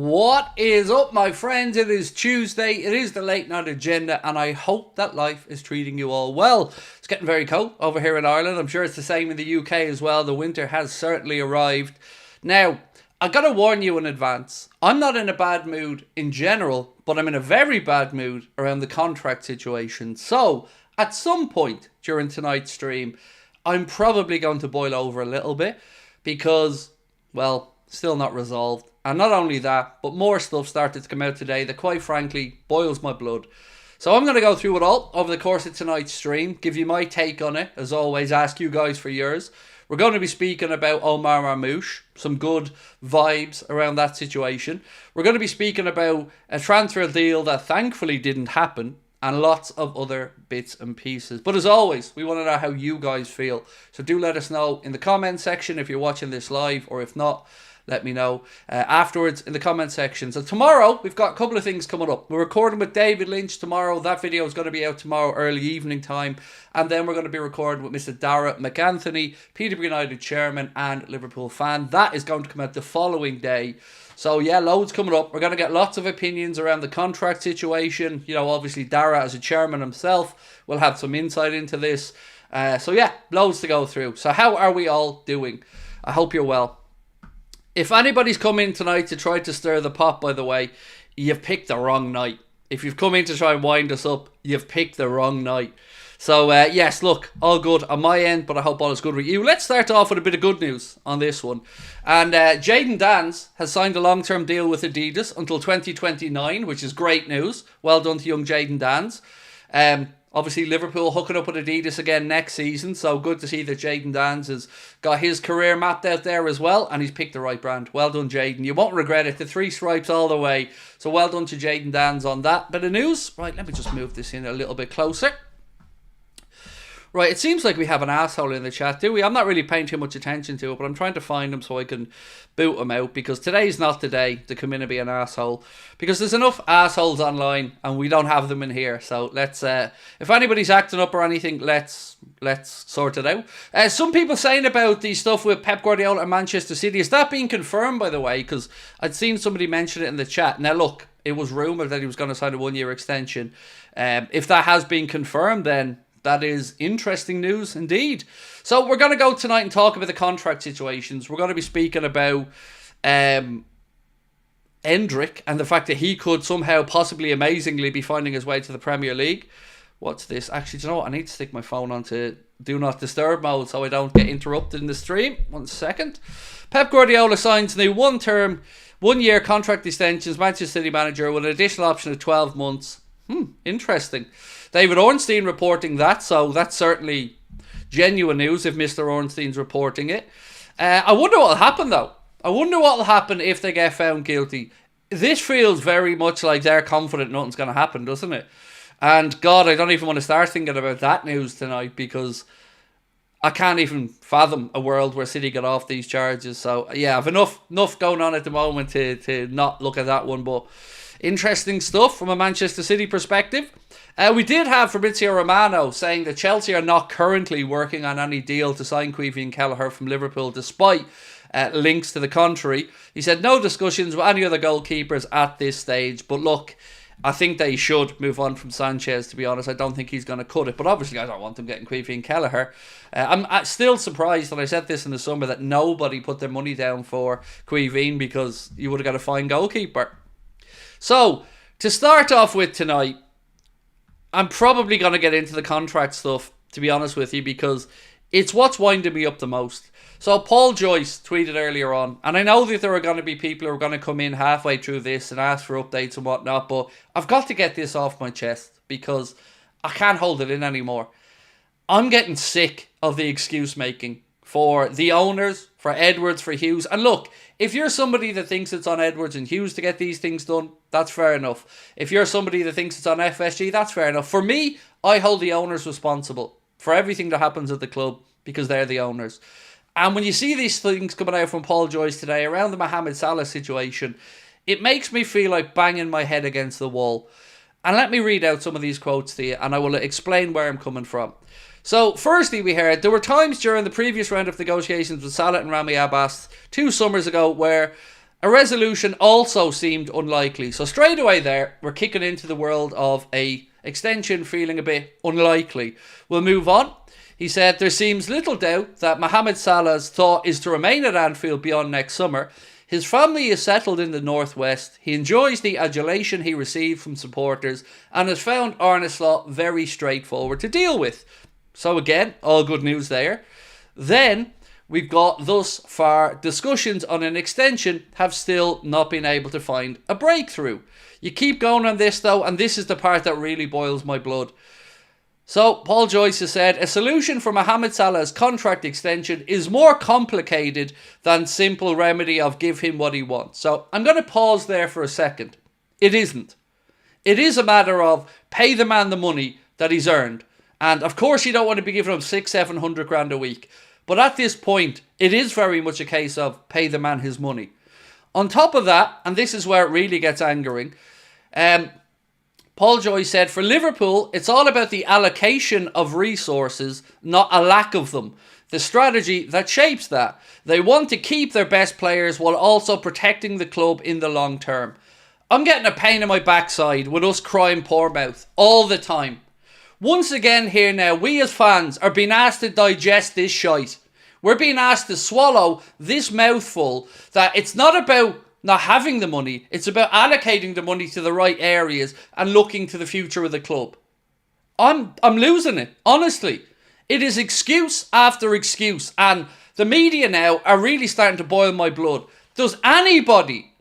What is up, my friends? It is Tuesday, it is the late night agenda, and I hope that life is treating you all well. It's getting very cold over here in Ireland. I'm sure it's the same in the UK as well. The winter has certainly arrived. Now, I gotta warn you in advance, I'm not in a bad mood in general, but I'm in a very bad mood around the contract situation. So, at some point during tonight's stream, I'm probably going to boil over a little bit because, well, still not resolved. And not only that, but more stuff started to come out today that quite frankly boils my blood. So I'm going to go through it all over the course of tonight's stream, give you my take on it, as always, ask you guys for yours. We're going to be speaking about Omar Marmoush, some good vibes around that situation. We're going to be speaking about a transfer deal that thankfully didn't happen, and lots of other bits and pieces. But as always, we want to know how you guys feel. So do let us know in the comment section if you're watching this live, or if not, let me know afterwards in the comment section. So tomorrow, we've got a couple of things coming up. We're recording with David Lynch tomorrow. That video is going to be out tomorrow, early evening time. And then we're going to be recording with Mr. Dara McAnthony, Peterborough United chairman and Liverpool fan. That is going to come out the following day. So yeah, loads coming up. We're going to get lots of opinions around the contract situation. You know, obviously Dara as a chairman himself will have some insight into this. So yeah, loads to go through. So how are we all doing? I hope you're well. If anybody's come in tonight to try to stir the pot, by the way, you've picked the wrong night. If you've come in to try and wind us up, you've picked the wrong night. So, yes, look, all good on my end, but I hope all is good with you. Let's start off with a bit of good news on this one. And Jayden Danns has signed a long-term deal with Adidas until 2029, which is great news. Well done to young Jayden Danns. Obviously, Liverpool hooking up with Adidas again next season, so good to see that Jayden Danns has got his career mapped out there as well, and he's picked the right brand. Well done, Jayden. You won't regret it. The 3 stripes all the way. So well done to Jayden Danns on that bit of news. Right, let me just move this in a little bit closer. Right, it seems like we have an asshole in the chat, do we? I'm not really paying too much attention to it, but I'm trying to find him so I can boot him out, because today's not the day to come in and be an asshole, because there's enough assholes online and we don't have them in here. So let's, if anybody's acting up or anything, let's sort it out. Some people saying about the stuff with Pep Guardiola and Manchester City, is that being confirmed, by the way? Because I'd seen somebody mention it in the chat. Now look, it was rumoured that he was going to sign a 1-year extension. If that has been confirmed, then that is interesting news indeed. So we're going to go tonight and talk about the contract situations. We're going to be speaking about Endrick and the fact that he could somehow, possibly amazingly, be finding his way to the Premier League. What's this? Actually, do you know what? I need to stick my phone onto Do Not Disturb mode so I don't get interrupted in the stream. 1 second. Pep Guardiola signs new 1-year contract extensions, Manchester City manager, with an additional option of 12 months. Interesting. David Ornstein reporting that, so that's certainly genuine news if Mr. Ornstein's reporting it. I wonder what will happen, though. I wonder what will happen if they get found guilty. This feels very much like they're confident nothing's going to happen, doesn't it? And God, I don't even want to start thinking about that news tonight, because I can't even fathom a world where City get off these charges. So yeah, I've enough going on at the moment to not look at that one, but interesting stuff from a Manchester City perspective. We did have Fabrizio Romano saying that Chelsea are not currently working on any deal to sign Queevy and Kelleher from Liverpool, despite links to the contrary. He said no discussions with any other goalkeepers at this stage. But look, I think they should move on from Sanchez, to be honest. I don't think he's going to cut it. But obviously I don't want them getting Queevy and Kelleher. I'm still surprised, and I said this in the summer, that nobody put their money down for Queevy, because you would have got a fine goalkeeper. So, to start off with tonight, I'm probably going to get into the contract stuff, to be honest with you, because it's what's winding me up the most. So Paul Joyce tweeted earlier on, and I know that there are going to be people who are going to come in halfway through this and ask for updates and whatnot, but I've got to get this off my chest because I can't hold it in anymore. I'm getting sick of the excuse making for the owners, for Edwards, for Hughes. And look, if you're somebody that thinks it's on Edwards and Hughes to get these things done, that's fair enough. If you're somebody that thinks it's on FSG, that's fair enough. For me, I hold the owners responsible for everything that happens at the club because they're the owners. And when you see these things coming out from Paul Joyce today around the Mohamed Salah situation, it makes me feel like banging my head against the wall. And let me read out some of these quotes to you, and I will explain where I'm coming from. So, firstly, we heard there were times during the previous round of negotiations with Salah and Rami Abbas 2 summers ago where A resolution also seemed unlikely. So straight away there, we're kicking into the world of a extension feeling a bit unlikely. We'll move on. He said, there seems little doubt that Mohamed Salah's thought is to remain at Anfield beyond next summer. His family is settled in the northwest. He enjoys the adulation he received from supporters and has found Arne Slot very straightforward to deal with. So again, all good news there. Then we've got thus far discussions on an extension have still not been able to find a breakthrough. You keep going on this though, and this is the part that really boils my blood. So, Paul Joyce has said, a solution for Mohamed Salah's contract extension is more complicated than simple remedy of give him what he wants. So, I'm going to pause there for a second. It isn't. It is a matter of pay the man the money that he's earned. And of course you don't want to be giving him 600-700 grand a week. But at this point, it is very much a case of pay the man his money. On top of that, and this is where it really gets angering, Paul Joyce said, for Liverpool, it's all about the allocation of resources, not a lack of them. The strategy that shapes that. They want to keep their best players while also protecting the club in the long term. I'm getting a pain in my backside with us crying poor mouth all the time. Once again here now, we as fans are being asked to digest this shite. We're being asked to swallow this mouthful that it's not about not having the money, it's about allocating the money to the right areas and looking to the future of the club. I'm losing it, honestly. It is excuse after excuse, and the media now are really starting to boil my blood. Does anybody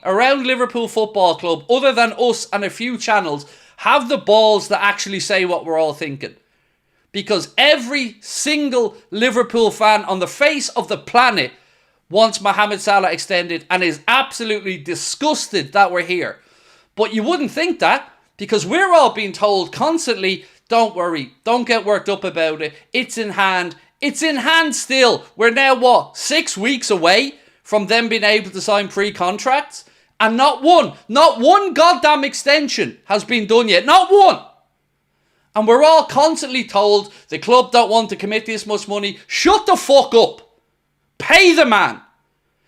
around Liverpool Football Club, other than us and a few channels, have the balls to actually say what we're all thinking? Because every single Liverpool fan on the face of the planet wants Mohamed Salah extended and is absolutely disgusted that we're here. But you wouldn't think that, because we're all being told constantly, don't worry, don't get worked up about it, it's in hand. It's in hand still. We're now, 6 weeks away from them being able to sign pre-contracts? And not one goddamn extension has been done yet. Not one. And we're all constantly told the club don't want to commit this much money. Shut the fuck up. Pay the man.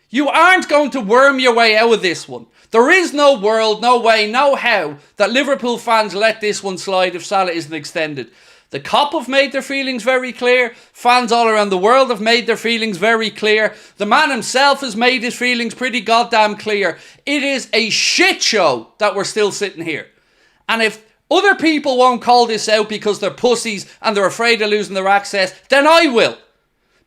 You aren't going to worm your way out of this one. There is no world, no way, no how that Liverpool fans let this one slide if Salah isn't extended. The COP have made their feelings very clear. Fans all around the world have made their feelings very clear. The man himself has made his feelings pretty goddamn clear. It is a shit show that we're still sitting here. And if other people won't call this out because they're pussies and they're afraid of losing their access, then I will.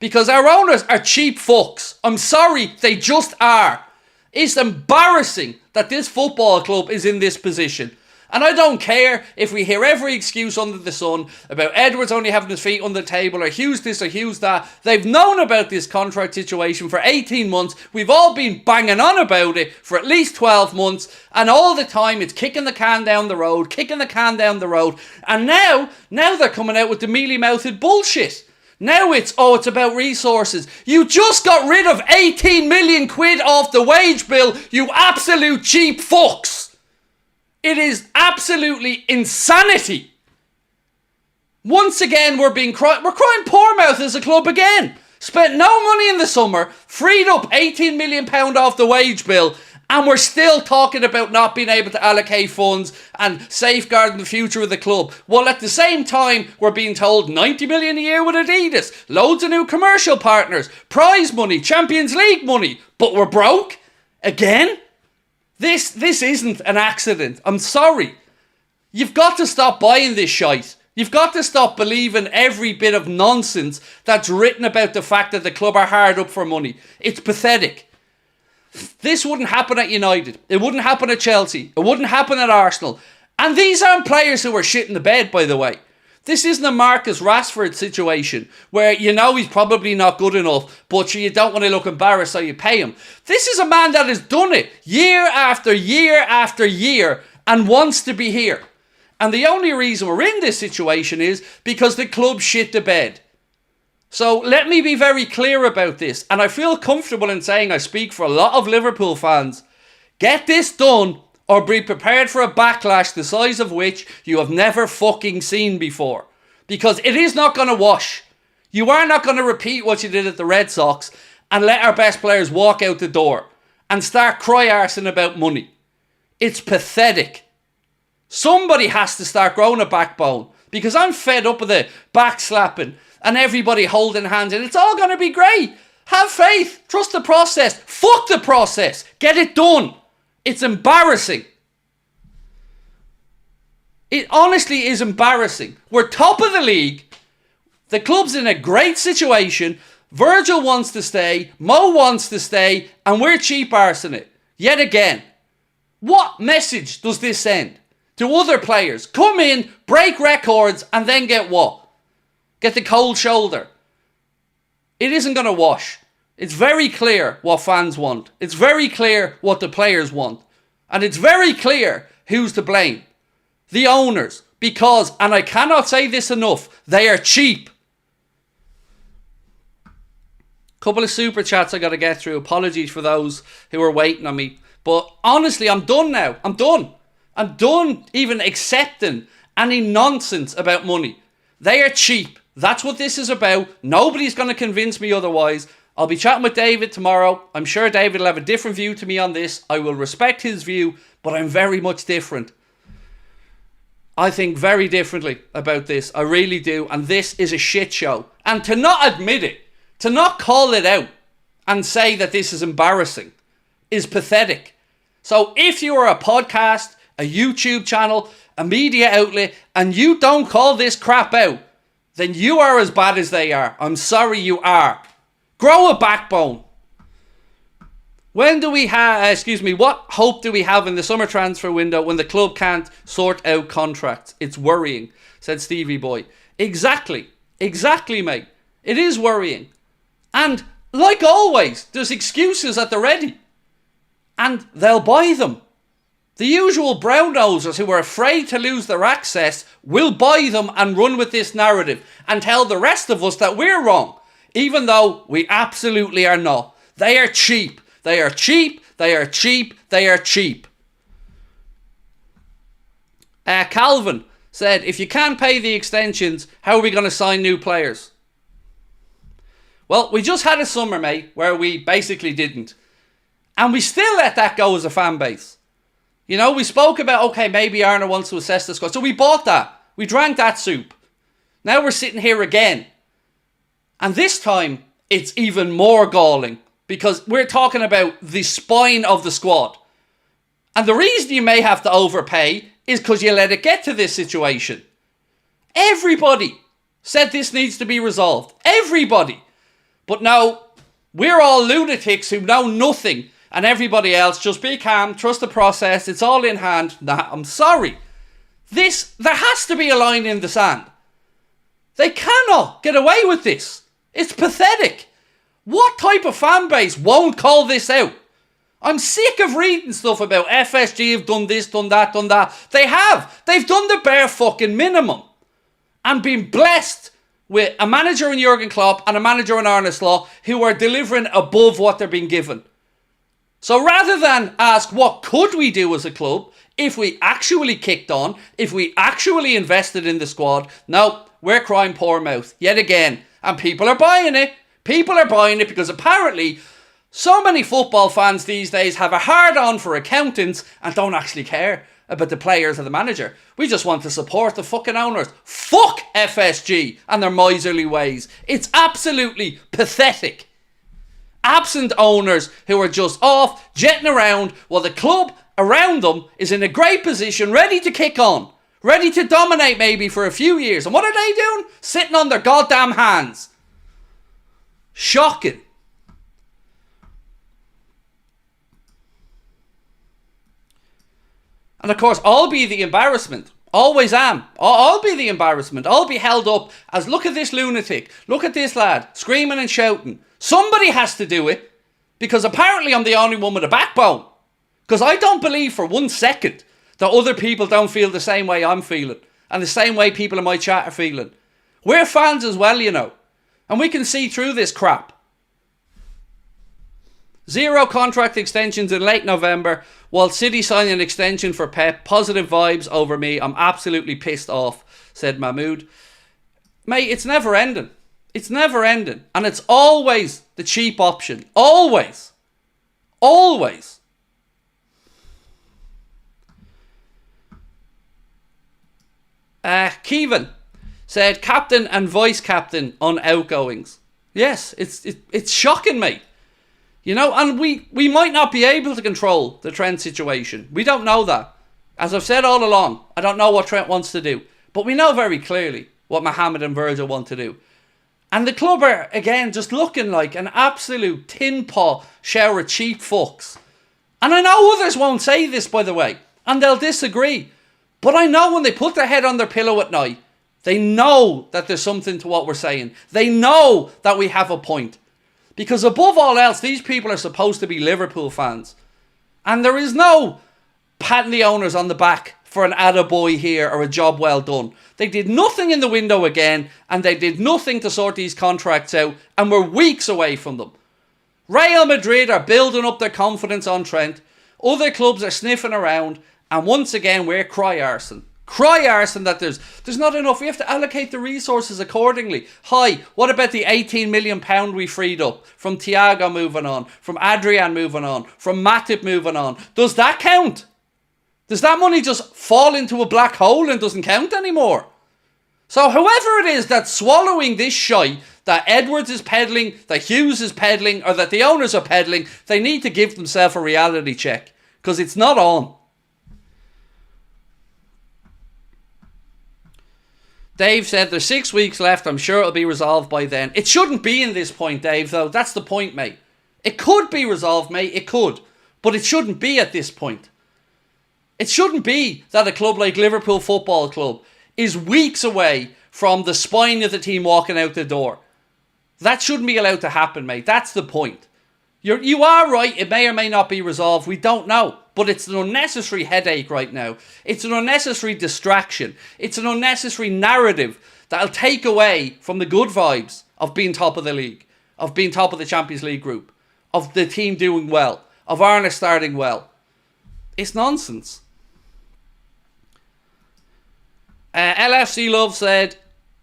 Because our owners are cheap fucks. I'm sorry, they just are. It's embarrassing that this football club is in this position. And I don't care if we hear every excuse under the sun about Edwards only having his feet on the table or Hughes this or Hughes that. They've known about this contract situation for 18 months. We've all been banging on about it for at least 12 months. And all the time it's kicking the can down the road, And now they're coming out with the mealy-mouthed bullshit. Now it's about resources. You just got rid of 18 million quid off the wage bill, you absolute cheap fucks. It is absolutely insanity. Once again, we're crying poor mouth as a club again. Spent no money in the summer, freed up £18 million off the wage bill, and we're still talking about not being able to allocate funds and safeguarding the future of the club. While at the same time, we're being told 90 million a year with Adidas, loads of new commercial partners, prize money, Champions League money, but we're broke? Again? This isn't an accident. I'm sorry. You've got to stop buying this shite. You've got to stop believing every bit of nonsense that's written about the fact that the club are hard up for money. It's pathetic. This wouldn't happen at United. It wouldn't happen at Chelsea. It wouldn't happen at Arsenal. And these aren't players who are shit in the bed, by the way. This isn't a Marcus Rashford situation where you know he's probably not good enough, but you don't want to look embarrassed so you pay him. This is a man that has done it year after year after year and wants to be here. And the only reason we're in this situation is because the club shit the bed. So let me be very clear about this, and I feel comfortable in saying I speak for a lot of Liverpool fans. Get this done or be prepared for a backlash the size of which you have never fucking seen before. Because it is not going to wash. You are not going to repeat what you did at the Red Sox and let our best players walk out the door. and start cry-arsing about money. It's pathetic. Somebody has to start growing a backbone, because I'm fed up with the backslapping and everybody holding hands, and it's all going to be great. Have faith. Trust the process. Fuck the process. Get it done. It's embarrassing. It honestly is embarrassing. We're top of the league. The club's in a great situation. Virgil wants to stay. Mo wants to stay. And we're cheap arsing it. Yet again. What message does this send to other players? Come in, break records, and then get what? Get the cold shoulder. It isn't going to wash. It's very clear what fans want. It's very clear what the players want. And it's very clear who's to blame. The owners. Because, and I cannot say this enough, they are cheap. Couple of super chats I got to get through. Apologies for those who are waiting on me. But honestly, I'm done now. I'm done. I'm done even accepting any nonsense about money. They are cheap. That's what this is about. Nobody's going to convince me otherwise. I'll be chatting with David tomorrow. I'm sure David will have a different view to me on this. I will respect his view, but I'm very much different. I think very differently about this. I really do. And this is a shit show. And to not admit it, to not call it out and say that this is embarrassing is pathetic. So if you are a podcast, a YouTube channel, a media outlet, and you don't call this crap out, then you are as bad as they are. I'm sorry, you are. Grow a backbone. When do we have, what hope do we have in the summer transfer window when the club can't sort out contracts? It's worrying, said Stevie Boy. Exactly, mate. It is worrying. And like always, there's excuses at the ready. And they'll buy them. The usual brown-nosers who are afraid to lose their access will buy them and run with this narrative and tell the rest of us that we're wrong, even though we absolutely are not. They are cheap. They are cheap. They are cheap. They are cheap. Calvin said, if you can't pay the extensions, how are we going to sign new players? Well, we just had a summer, mate, where we basically didn't. And we still let that go as a fan base. You know, we spoke about, okay, maybe Arna wants to assess the squad. So we bought that. We drank that soup. Now we're sitting here again. And this time, it's even more galling. Because we're talking about the spine of the squad. And the reason you may have to overpay is because you let it get to this situation. Everybody said this needs to be resolved. Everybody. But no, we're all lunatics who know nothing. And everybody else, just be calm, trust the process, it's all in hand. Nah, I'm sorry. There has to be a line in the sand. They cannot get away with this. It's pathetic. What type of fan base won't call this out? I'm sick of reading stuff about FSG have done this, done that, done that. They have. They've done the bare fucking minimum. And been blessed with a manager in Jurgen Klopp and a manager in Arne Slot who are delivering above what they're being given. So rather than ask what could we do as a club if we actually kicked on, if we actually invested in the squad, no, we're crying poor mouth yet again. And people are buying it. People are buying it because apparently so many football fans these days have a hard on for accountants and don't actually care about the players or the manager. We just want to support the fucking owners. Fuck FSG and their miserly ways. It's absolutely pathetic. Absent owners who are just off, jetting around while the club around them is in a great position, ready to kick on. Ready to dominate maybe for a few years. And what are they doing? Sitting on their goddamn hands. Shocking. And of course, I'll be the embarrassment. Always am. I'll be the embarrassment. I'll be held up as, look at this lunatic. Look at this lad. Screaming and shouting. Somebody has to do it. Because apparently I'm the only one with a backbone. Because I don't believe for 1 second that other people don't feel the same way I'm feeling. And the same way people in my chat are feeling. We're fans as well, you know. And we can see through this crap. 0 contract extensions in late November, while City sign an extension for Pep. Positive vibes over me. I'm absolutely pissed off, said Mahmood. Mate, it's never ending. It's never ending. And it's always the cheap option. Always. Always. Kevin said captain and vice captain on outgoings. Yes, it's shocking, mate. You know, and we might not be able to control the Trent situation. We don't know that. As I've said all along, I don't know what Trent wants to do. But we know very clearly what Mohamed and Virgil want to do. And the club are, again, just looking like an absolute tin pot shower of cheap fucks. And I know others won't say this, by the way, and they'll disagree. But I know when they put their head on their pillow at night, they know that there's something to what we're saying. They know that we have a point. Because above all else, these people are supposed to be Liverpool fans. And there is no patting the owners on the back for an attaboy here or a job well done. They did nothing in the window again, and they did nothing to sort these contracts out, and we're weeks away from them. Real Madrid are building up their confidence on Trent. Other clubs are sniffing around, and once again we're cry arson. Cry arson that there's not enough. We have to allocate the resources accordingly. Hi, what about the £18 million we freed up from Thiago moving on, from Adrian moving on, from Matip moving on? Does that count? Does that money just fall into a black hole and doesn't count anymore? So whoever it is that's swallowing this shite that Edwards is peddling, that Hughes is peddling, or that the owners are peddling, they need to give themselves a reality check. Because it's not on. Dave said there's 6 weeks left. I'm sure it'll be resolved by then. It shouldn't be in this point, Dave, though. That's the point, mate. It could be resolved, mate. It could. But it shouldn't be at this point. It shouldn't be that a club like Liverpool Football Club is weeks away from the spine of the team walking out the door. That shouldn't be allowed to happen, mate. That's the point. You are right. It may or may not be resolved. We don't know. But it's an unnecessary headache right now. It's an unnecessary distraction. It's an unnecessary narrative that'll take away from the good vibes of being top of the league, of being top of the Champions League group, of the team doing well, of Arna starting well. It's nonsense. LFC Love said,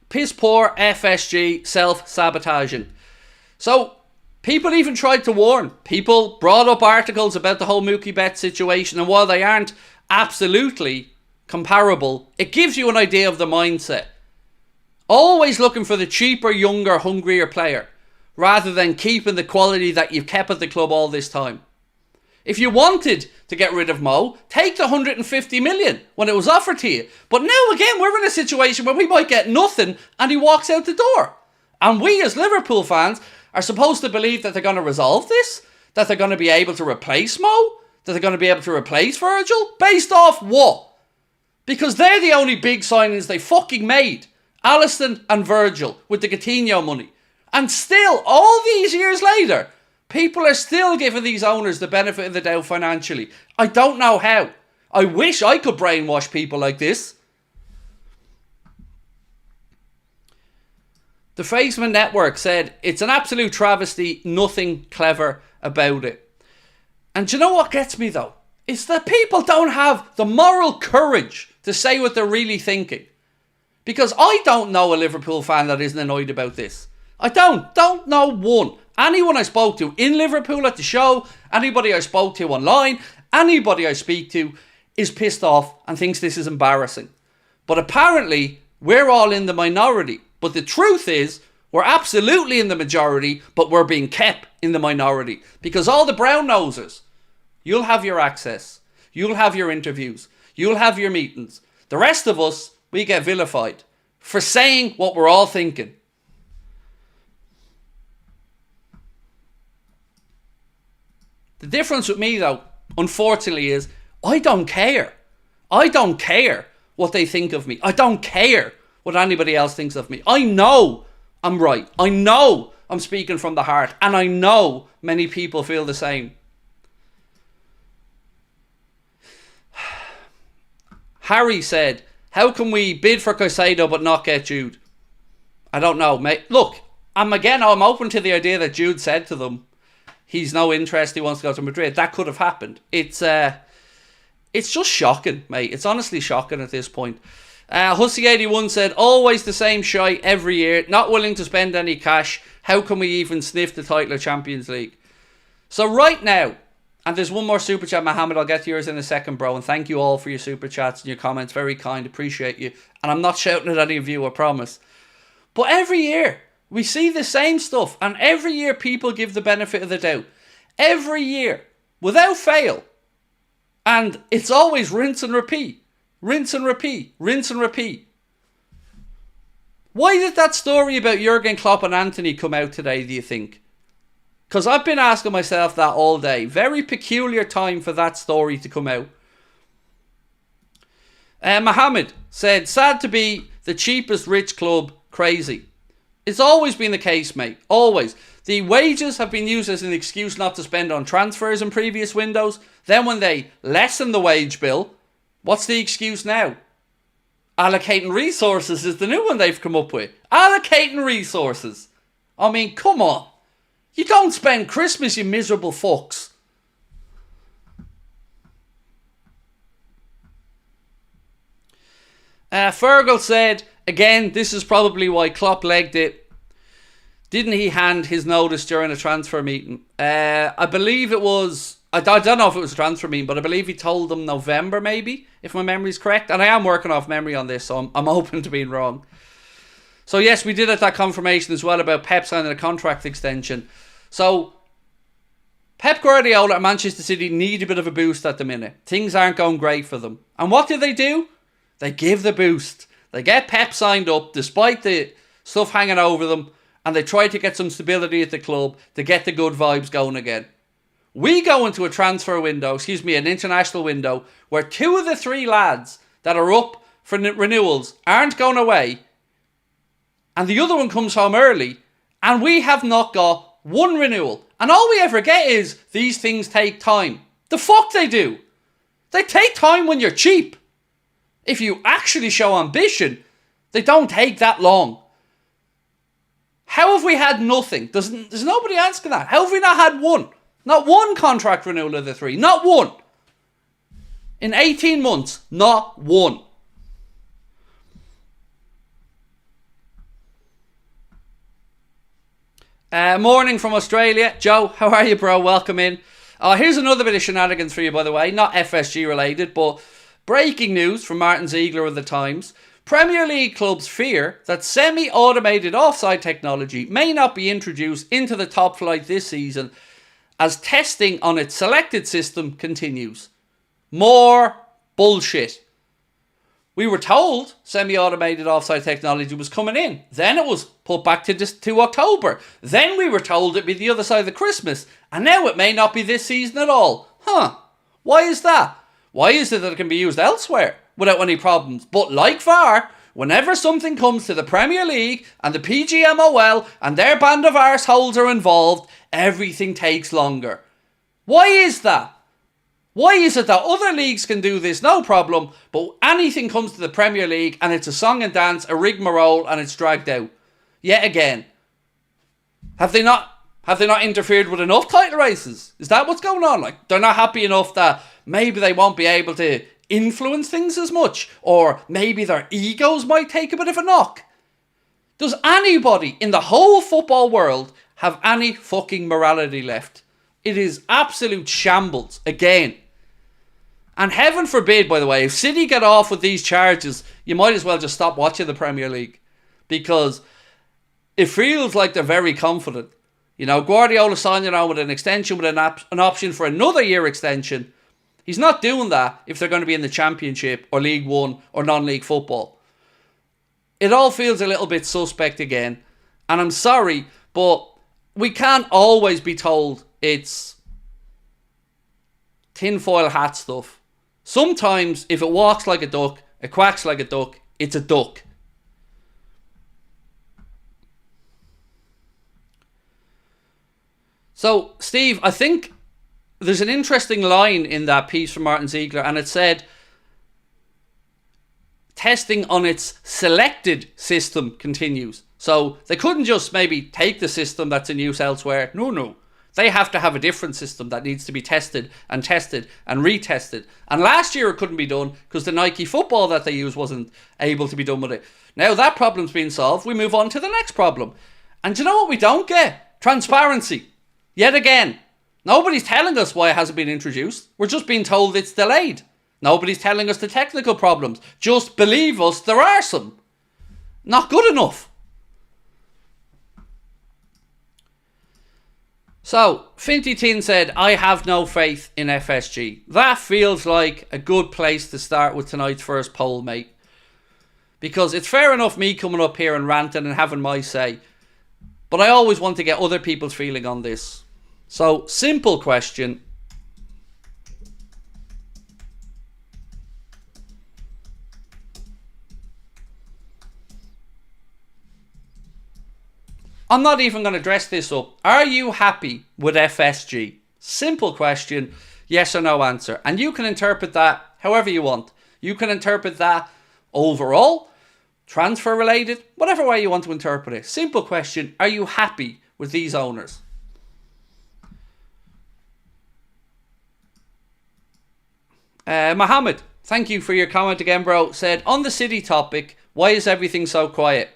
piss poor FSG self-sabotaging. So, people even tried to warn. People brought up articles about the whole Mookie Betts situation, and while they aren't absolutely comparable, it gives you an idea of the mindset. Always looking for the cheaper, younger, hungrier player, rather than keeping the quality that you've kept at the club all this time. If you wanted to get rid of Mo, take the 150 million when it was offered to you. But now again, we're in a situation where we might get nothing and he walks out the door. And we as Liverpool fans are supposed to believe that they're going to resolve this? That they're going to be able to replace Mo? That they're going to be able to replace Virgil? Based off what? Because they're the only big signings they fucking made. Alisson and Virgil with the Coutinho money. And still, all these years later, people are still giving these owners the benefit of the doubt financially. I don't know how. I wish I could brainwash people like this. The Faceman Network said, it's an absolute travesty, nothing clever about it. And do you know what gets me though? It's that people don't have the moral courage to say what they're really thinking. Because I don't know a Liverpool fan that isn't annoyed about this. I don't know one. Anyone I spoke to in Liverpool at the show, anybody I spoke to online, anybody I speak to is pissed off and thinks this is embarrassing. But apparently, we're all in the minority. But the truth is, we're absolutely in the majority, but we're being kept in the minority. Because all the brown nosers, you'll have your access, you'll have your interviews, you'll have your meetings. The rest of us, we get vilified for saying what we're all thinking. The difference with me, though, unfortunately, is I don't care. I don't care what they think of me. I don't care what anybody else thinks of me. I know I'm right. I know I'm speaking from the heart. And I know many people feel the same. Harry said, how can we bid for Caicedo but not get Jude? I don't know, mate. Look, I'm open to the idea that Jude said to them, he's no interest, he wants to go to Madrid. That could have happened. It's just shocking, mate. It's honestly shocking at this point. Hussey81 said, always the same shite every year, not willing to spend any cash. How can we even sniff the title of Champions League? So right now, And there's one more super chat, Mohamed. I'll get to yours in a second, bro. And thank you all for your super chats and your comments. Very kind. Appreciate you. And I'm not shouting at any of you, I promise. But every year, we see the same stuff. And every year, people give the benefit of the doubt. Every year, without fail. And it's always rinse and repeat. Rinse and repeat. Rinse and repeat. Why did that story about Jurgen Klopp and Anthony come out today, do you think? Because I've been asking myself that all day. Very peculiar time for that story to come out. Mohammed said, sad to be the cheapest rich club, crazy. It's always been the case, mate. Always. The wages have been used as an excuse not to spend on transfers in previous windows. Then when they lessen the wage bill, what's the excuse now? Allocating resources is the new one they've come up with. Allocating resources. I mean, come on. You don't spend Christmas, you miserable fucks. Fergal said, again, this is probably why Klopp legged it. Didn't he hand his notice during a transfer meeting? I believe it was... I don't know if it was a transfer meeting, but I believe he told them November, maybe, if my memory's correct. And I am working off memory on this, so I'm open to being wrong. So yes, we did have that confirmation as well about Pep signing a contract extension. So, Pep Guardiola and Manchester City need a bit of a boost at the minute. Things aren't going great for them. And what do? They give the boost. They get Pep signed up, despite the stuff hanging over them, and they try to get some stability at the club to get the good vibes going again. We go into a transfer window, an international window, where 2 of the 3 lads that are up for renewals aren't going away, and the other one comes home early, and we have not got 1 renewal. And all we ever get is, these things take time. The fuck they do. They take time when you're cheap. If you actually show ambition, they don't take that long. How have we had nothing? There's nobody asking that. How have we not had 1? Not 1 contract renewal of the 3. Not 1. In 18 months, not 1. Morning from Australia. Joe, how are you, bro? Welcome in. Here's another bit of shenanigans for you, by the way. Not FSG related, but breaking news from Martin Ziegler of the Times. Premier League clubs fear that semi-automated offside technology may not be introduced into the top flight this season as testing on its selected system continues. More bullshit. We were told semi-automated offside technology was coming in. Then it was put back to October. Then we were told it'd be the other side of Christmas. And now it may not be this season at all. Why is that? Why is it that it can be used elsewhere without any problems? But like VAR, whenever something comes to the Premier League and the PGMOL and their band of arseholes are involved, everything takes longer. Why is that? Why is it that other leagues can do this, no problem, but anything comes to the Premier League and it's a song and dance, a rigmarole, and it's dragged out? Yet again. Have they not interfered with enough title races? Is that what's going on? Like, they're not happy enough that maybe they won't be able to influence things as much, or maybe their egos might take a bit of a knock. Does anybody in the whole football world have any fucking morality left? It is absolute shambles again. And heaven forbid, by the way, if City get off with these charges, you might as well just stop watching the Premier League, because it feels like they're very confident. You know, Guardiola signing on with an extension with an option for another year extension. He's not doing that if they're going to be in the Championship or League One or non-league football. It all feels a little bit suspect again. And I'm sorry, but we can't always be told it's tinfoil hat stuff. Sometimes, if it walks like a duck, it quacks like a duck, it's a duck. So, Steve, I think there's an interesting line in that piece from Martin Ziegler, and it said, testing on its selected system continues. So, they couldn't just maybe take the system that's in use elsewhere. No. They have to have a different system that needs to be tested and retested. And last year it couldn't be done because the Nike football that they use wasn't able to be done with it. Now that problem's been solved, we move on to the next problem. And do you know what we don't get? Transparency. Yet again. Nobody's telling us why it hasn't been introduced. We're just being told it's delayed. Nobody's telling us the technical problems. Just believe us, there are some. Not good enough. So, Finty Tin said, I have no faith in FSG. That feels like a good place to start with tonight's first poll, mate. Because it's fair enough me coming up here and ranting and having my say. But I always want to get other people's feeling on this. So, simple question. I'm not even going to dress this up. Are you happy with FSG? Simple question, yes or no answer. And you can interpret that however you want. You can interpret that overall, transfer related, whatever way you want to interpret it. Simple question, are you happy with these owners? Mohamed, thank you for your comment again, bro. Said, on the City topic, why is everything so quiet?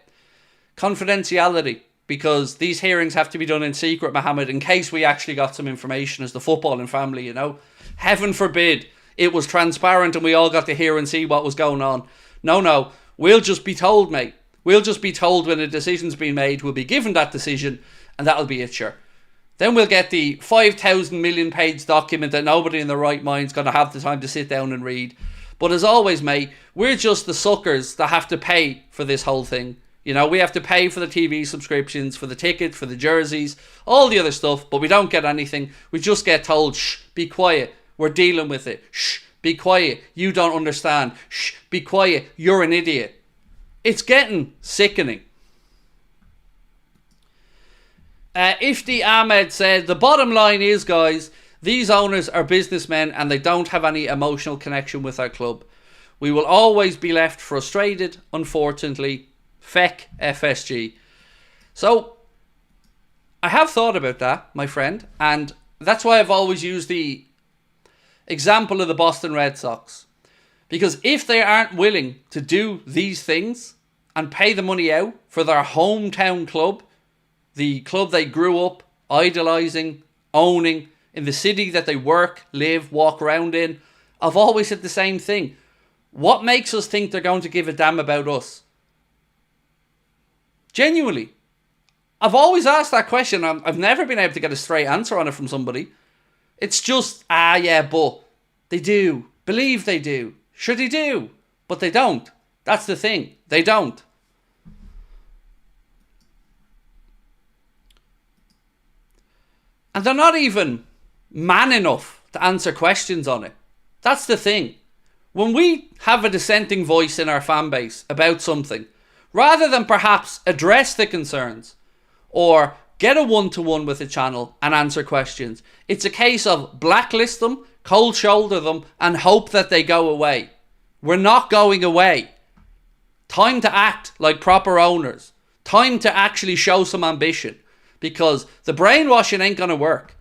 Confidentiality. Because these hearings have to be done in secret, Mohammed, in case we actually got some information as the footballing family, you know. Heaven forbid it was transparent and we all got to hear and see what was going on. No. We'll just be told, mate. We'll just be told when a decision's been made. We'll be given that decision and that'll be it, sure. Then we'll get the 5,000 million page document that nobody in their right mind's going to have the time to sit down and read. But as always, mate, we're just the suckers that have to pay for this whole thing. You know, we have to pay for the TV subscriptions, for the tickets, for the jerseys, all the other stuff, but we don't get anything. We just get told, shh, be quiet, we're dealing with it. Shh, be quiet, you don't understand. Shh, be quiet, you're an idiot. It's getting sickening. Ifti Ahmed said, the bottom line is, guys, these owners are businessmen and they don't have any emotional connection with our club. We will always be left frustrated, unfortunately. Feck FSG. So, I have thought about that, my friend, and that's why I've always used the example of the Boston Red Sox. Because if they aren't willing to do these things and pay the money out for their hometown club, the club they grew up idolising, owning, in the city that they work, live, walk around in, I've always said the same thing. What makes us think they're going to give a damn about us? Genuinely. I've always asked that question. I've never been able to get a straight answer on it from somebody. It's just, yeah, but they do. Believe they do. Sure they do. But they don't. That's the thing. They don't. And they're not even man enough to answer questions on it. That's the thing. When we have a dissenting voice in our fan base about something, rather than perhaps address the concerns or get a one-to-one with the channel and answer questions, it's a case of blacklist them, cold shoulder them and hope that they go away. We're not going away. Time to act like proper owners. Time to actually show some ambition, because the brainwashing ain't going to work.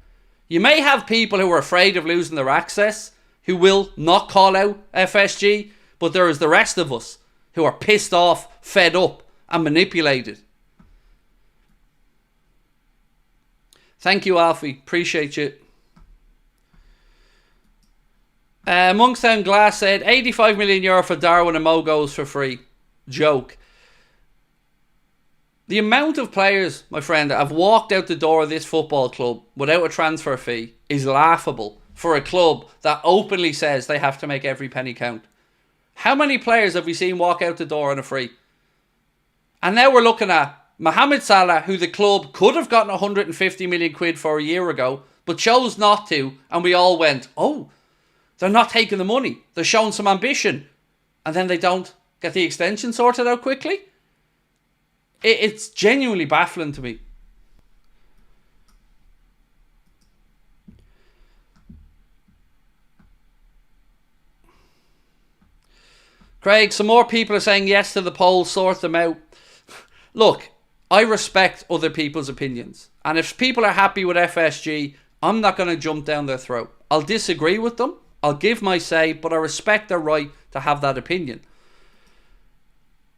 You may have people who are afraid of losing their access who will not call out FSG, but there is the rest of us who are pissed off, fed up and manipulated. Thank you, Alfie. Appreciate you. Monkstown Glass said, 85 million euro for Darwin and Mo goes for free. Joke. The amount of players, my friend, that have walked out the door of this football club without a transfer fee is laughable for a club that openly says they have to make every penny count. How many players have we seen walk out the door on a free? And now we're looking at Mohamed Salah, who the club could have gotten 150 million quid for a year ago, but chose not to, and we all went, oh, they're not taking the money. They're showing some ambition. And then they don't get the extension sorted out quickly. It's genuinely baffling to me. Craig, some more people are saying yes to the poll, sort them out. Look, I respect other people's opinions. And if people are happy with FSG, I'm not going to jump down their throat. I'll disagree with them. I'll give my say, but I respect their right to have that opinion.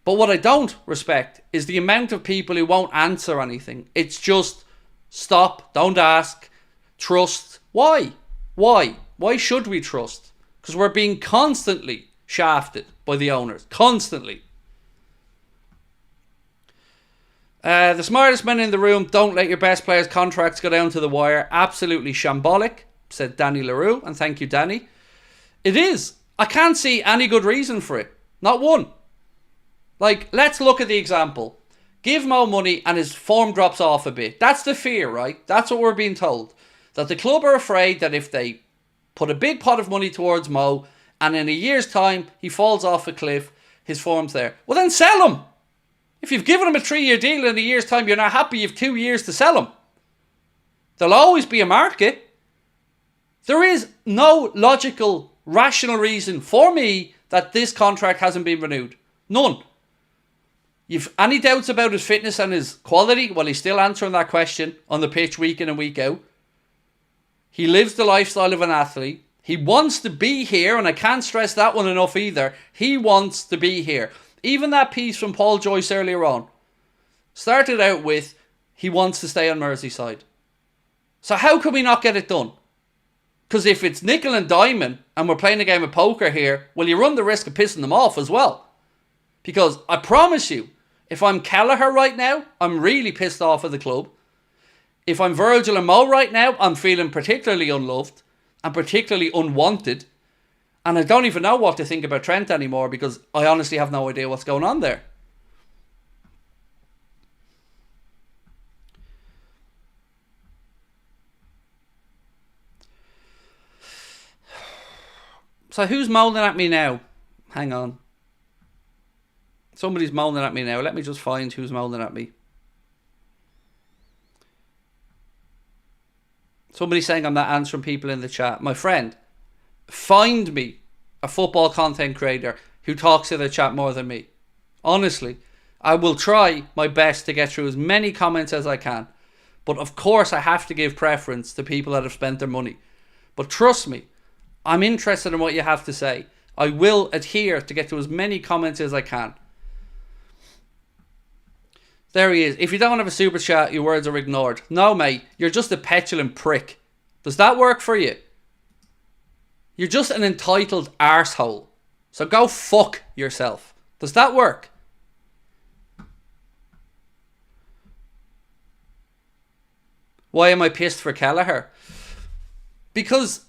But what I don't respect is the amount of people who won't answer anything. It's just stop, don't ask, trust, Why? Why should we trust? Because we're being constantly shafted by the owners. Constantly. The smartest men in the room don't let your best players' contracts go down to the wire. Absolutely shambolic, said Danny LaRue. And thank you, Danny. It is. I can't see any good reason for it. Not one. Like, let's look at the example. Give Mo money and his form drops off a bit. That's the fear, right? That's what we're being told. That the club are afraid that if they put a big pot of money towards Mo and in a year's time he falls off a cliff, his form's there. Well, then sell him. If you've given him a 3-year deal in a year's time, you're not happy, you've 2 years to sell him. There'll always be a market. There is no logical, rational reason for me that this contract hasn't been renewed. None. You've any doubts about his fitness and his quality? Well, he's still answering that question on the pitch week in and week out. He lives the lifestyle of an athlete. He wants to be here, and I can't stress that one enough either. He wants to be here. Even that piece from Paul Joyce earlier on started out with, he wants to stay on Merseyside. So how can we not get it done? Because if it's nickel and diamond and we're playing a game of poker here, well, you run the risk of pissing them off as well. Because I promise you, if I'm Kelleher right now, I'm really pissed off at the club. If I'm Virgil and Mo right now, I'm feeling particularly unloved and particularly unwanted. And I don't even know what to think about Trent anymore because I honestly have no idea what's going on there. So who's moaning at me now? Hang on. Somebody's moaning at me now. Let me just find who's moaning at me. Somebody's saying I'm not answering people in the chat. My friend, find me a football content creator who talks in the chat more than me. Honestly, I will try my best to get through as many comments as I can. But of course I have to give preference to people that have spent their money. But trust me, I'm interested in what you have to say. I will adhere to get to as many comments as I can. There he is. If you don't have a super chat, your words are ignored. No, mate. You're just a petulant prick. Does that work for you? You're just an entitled arsehole. So go fuck yourself. Does that work? Why am I pissed for Kelleher? Because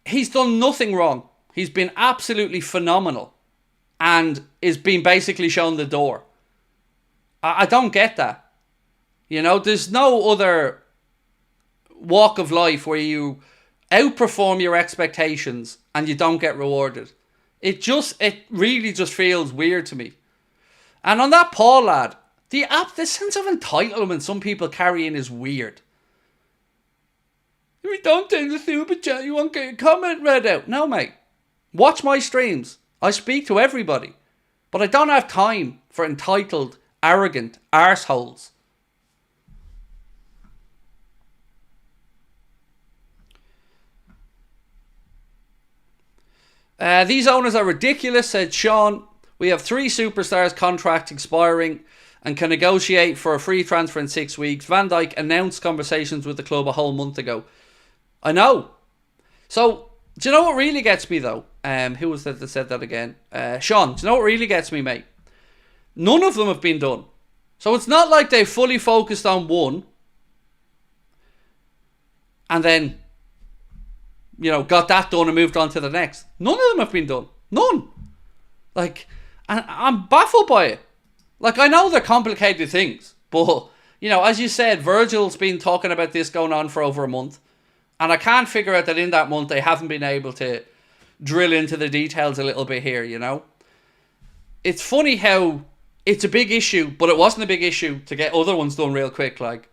he's done nothing wrong. He's been absolutely phenomenal. And is being basically shown the door. I don't get that. You know, there's no other walk of life where you outperform your expectations and you don't get rewarded. It really just feels weird to me. And on that Paul lad, the sense of entitlement some people carry in is weird. If you don't take the super chat, you won't get your comment read out. No, mate. Watch my streams. I speak to everybody. But I don't have time for entitled, arrogant arseholes. These owners are ridiculous, said Sean. We have 3 superstars contracts expiring and can negotiate for a free transfer in 6 weeks. Van Dijk announced conversations with the club a whole month ago. I know. So, do you know what really gets me though? Who was that said that again? Sean, do you know what really gets me, mate? None of them have been done. So it's not like they fully focused on one and then, you know, got that done and moved on to the next. None of them have been done. None. Like, and I'm baffled by it. Like, I know they're complicated things, but, you know, as you said, Virgil's been talking about this going on for over a month. And I can't figure out that in that month they haven't been able to drill into the details a little bit here, you know. It's funny how it's a big issue, but it wasn't a big issue to get other ones done real quick, like,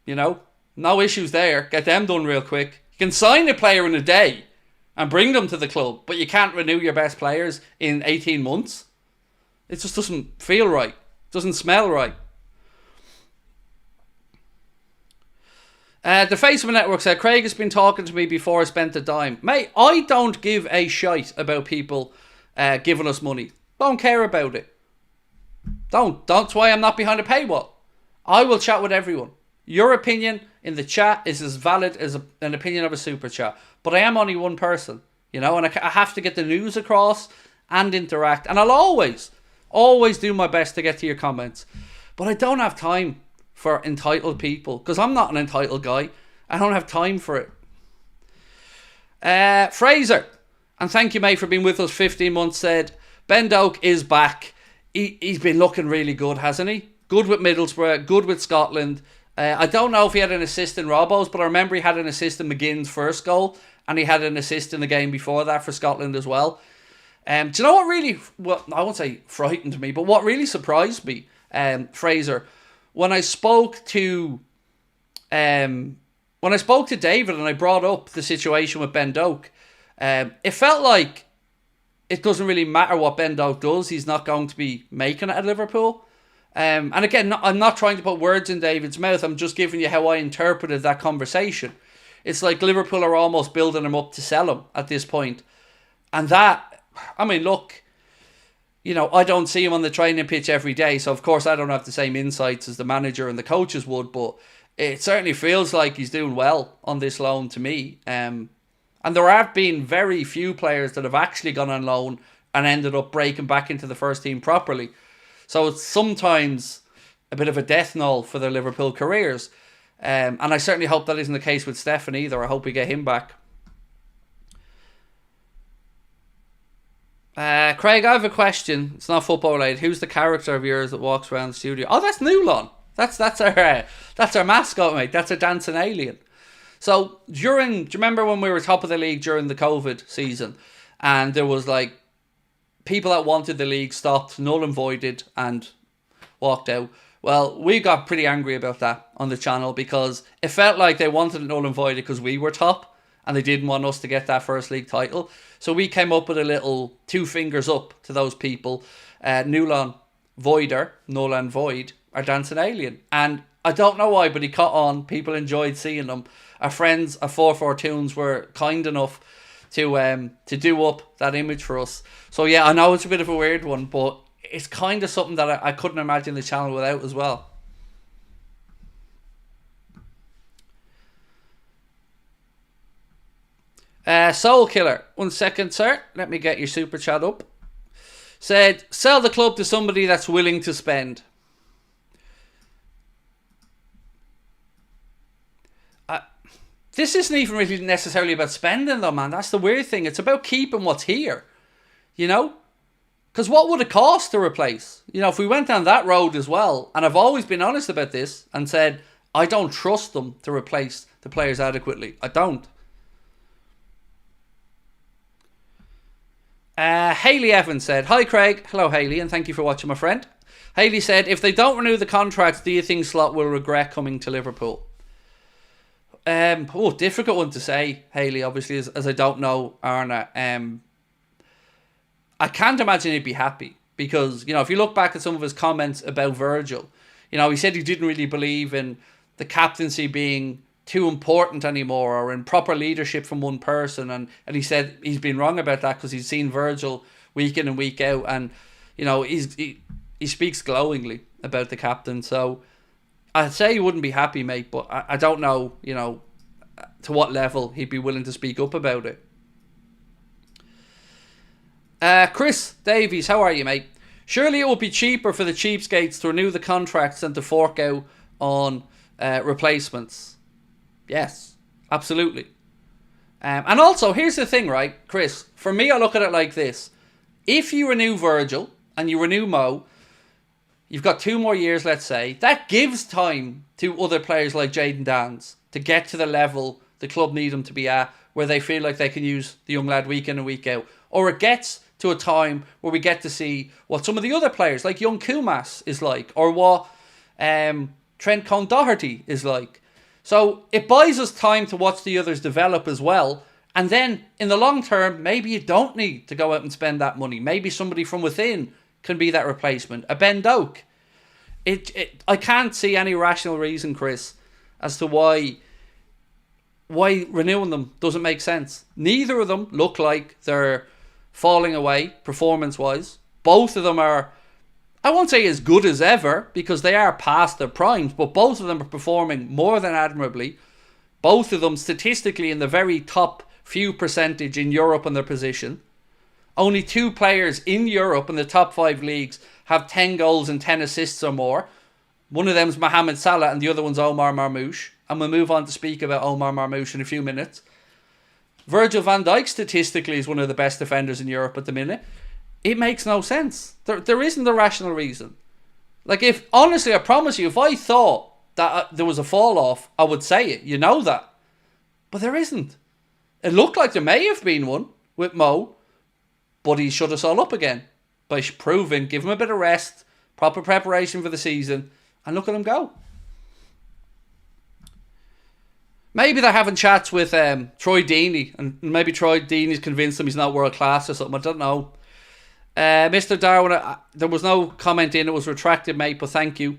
you know, no issues there. Get them done real quick. You can sign a player in a day and bring them to the club, but you can't renew your best players in 18 months. It just doesn't feel right. It doesn't smell right. The face of a network said, Craig has been talking to me before I spent a dime. Mate, I don't give a shite about people giving us money. Don't care about it. Don't. That's why I'm not behind a paywall. I will chat with everyone. Your opinion in the chat is as valid as an opinion of a super chat. But I am only one person, you know, and I have to get the news across and interact. And I'll always do my best to get to your comments. But I don't have time for entitled people, because I'm not an entitled guy. I don't have time for it. Fraser, and thank you, mate, for being with us 15 months, said, Ben Doak is back. He's been looking really good, hasn't he? Good with Middlesbrough, good with Scotland. I don't know if he had an assist in Robbo's, but I remember he had an assist in McGinn's first goal, and he had an assist in the game before that for Scotland as well. Do you know what really, well, I won't say frightened me, but what really surprised me, Fraser, when I spoke to David and I brought up the situation with Ben Doak, it felt like it doesn't really matter what Ben Doak does. He's not going to be making it at Liverpool. And again, I'm not trying to put words in David's mouth. I'm just giving you how I interpreted that conversation. It's like Liverpool are almost building him up to sell him at this point. And that, I mean, look, you know, I don't see him on the training pitch every day. So, of course, I don't have the same insights as the manager and the coaches would. But it certainly feels like he's doing well on this loan to me. And there have been very few players that have actually gone on loan and ended up breaking back into the first team properly. So it's sometimes a bit of a death knell for their Liverpool careers. And I certainly hope that isn't the case with Stefan either. I hope we get him back. Craig, I have a question. It's not football related. Who's the character of yours that walks around the studio? Oh, that's Nulon. That's our mascot, mate. That's a dancing alien. So do you remember when we were top of the league during the COVID season, and there was like people that wanted the league stopped, null and voided, and walked out? Well, we got pretty angry about that on the channel because it felt like they wanted it null and voided because we were top and they didn't want us to get that first league title. So we came up with a little 2 fingers up to those people. Null Voider, null and void, our dancing alien. And I don't know why, but he caught on. People enjoyed seeing him. Our friends at 442s were kind enough to do up that image for us. So yeah, I know it's a bit of a weird one, but it's kind of something that I couldn't imagine the channel without as well. Soul Killer, 1 second, sir. Let me get your super chat up. Said, sell the club to somebody that's willing to spend. This isn't even really necessarily about spending though, man. That's the weird thing. It's about keeping what's here. You know? Because what would it cost to replace? You know, if we went down that road as well, and I've always been honest about this and said, I don't trust them to replace the players adequately. I don't. Hayley Evans said, hi Craig. Hello Hayley, and thank you for watching, my friend. Hayley said, if they don't renew the contracts, do you think Slot will regret coming to Liverpool? Difficult one to say, Hayley, obviously, as I don't know Arna. I can't imagine he'd be happy because, you know, if you look back at some of his comments about Virgil, you know, he said he didn't really believe in the captaincy being too important anymore or in proper leadership from one person. And he said he's been wrong about that because he's seen Virgil week in and week out. And, you know, he speaks glowingly about the captain. So I'd say he wouldn't be happy, mate, but I don't know, you know, to what level he'd be willing to speak up about it. Chris Davies, how are you, mate? Surely it would be cheaper for the cheapskates to renew the contracts than to fork out on replacements. Yes, absolutely. And also, here's the thing, right, Chris? For me, I look at it like this. If you renew Virgil and you renew Mo, you've got 2 more years, let's say. That gives time to other players like Jayden Dance to get to the level the club need them to be at, where they feel like they can use the young lad week in and week out. Or it gets to a time where we get to see what some of the other players, like young Kumas, is like, or what Trent Cone-Doherty is like. So it buys us time to watch the others develop as well. And then in the long term, maybe you don't need to go out and spend that money. Maybe somebody from within can be that replacement. A Ben Doak. I can't see any rational reason, Chris, as to why renewing them doesn't make sense. Neither of them look like they're falling away performance-wise. Both of them are I won't say as good as ever, because they are past their primes, but both of them are performing more than admirably. Both of them statistically in the very top few percentage in Europe in their position. Only 2 players in Europe in the top 5 leagues have 10 goals and 10 assists or more. One of them is Mohamed Salah and the other one's Omar Marmoush. And we'll move on to speak about Omar Marmoush in a few minutes. Virgil van Dijk statistically is one of the best defenders in Europe at the minute. It makes no sense. There isn't a rational reason. Like, if, honestly, I promise you, if I thought that there was a fall off, I would say it. You know that. But there isn't. It looked like there may have been one with Mo, but he shut us all up again by proving, give him a bit of rest, proper preparation for the season, and look at him go. Maybe they're having chats with Troy Deeney, and maybe Troy Deeney's convinced him he's not world class or something. I don't know. Mr. Darwin, there was no comment in, it was retracted, mate, but thank you.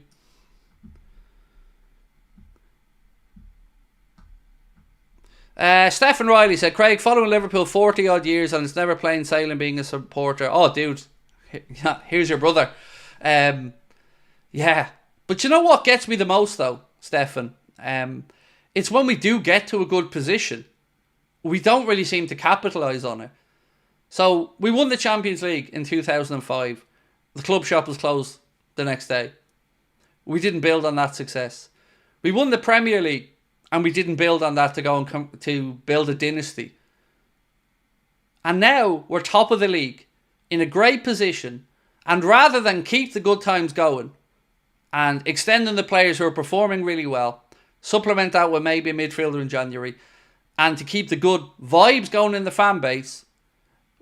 Stephen Riley said, Craig, following Liverpool 40 odd years and it's never plain sailing being a supporter. Oh, dude, here's your brother. Yeah, but you know what gets me the most though, Stephen? It's when we do get to a good position, we don't really seem to capitalise on it. So, we won the Champions League in 2005. The club shop was closed the next day. We didn't build on that success. We won the Premier League, and we didn't build on that to go and to build a dynasty. And now, we're top of the league, in a great position, and rather than keep the good times going, and extending the players who are performing really well, supplement that with maybe a midfielder in January, and to keep the good vibes going in the fan base,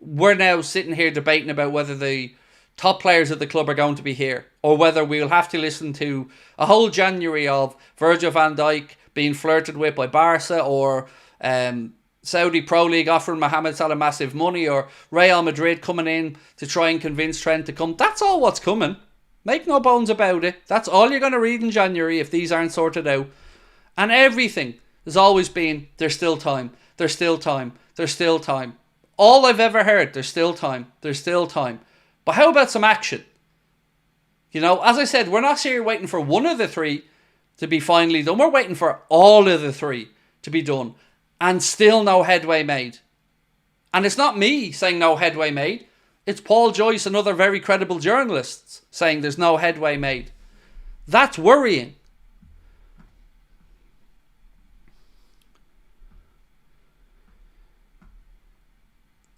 we're now sitting here debating about whether the top players at the club are going to be here, or whether we'll have to listen to a whole January of Virgil van Dijk being flirted with by Barca, or Saudi Pro League offering Mohamed Salah massive money, or Real Madrid coming in to try and convince Trent to come. That's all what's coming. Make no bones about it. That's all you're going to read in January if these aren't sorted out. And everything has always been, there's still time, there's still time, there's still time. All I've ever heard, there's still time, there's still time. But how about some action? You know, as I said, we're not here waiting for one of the 3 to be finally done. We're waiting for all of the 3 to be done. And still no headway made. And it's not me saying no headway made. It's Paul Joyce and other very credible journalists saying there's no headway made. That's worrying.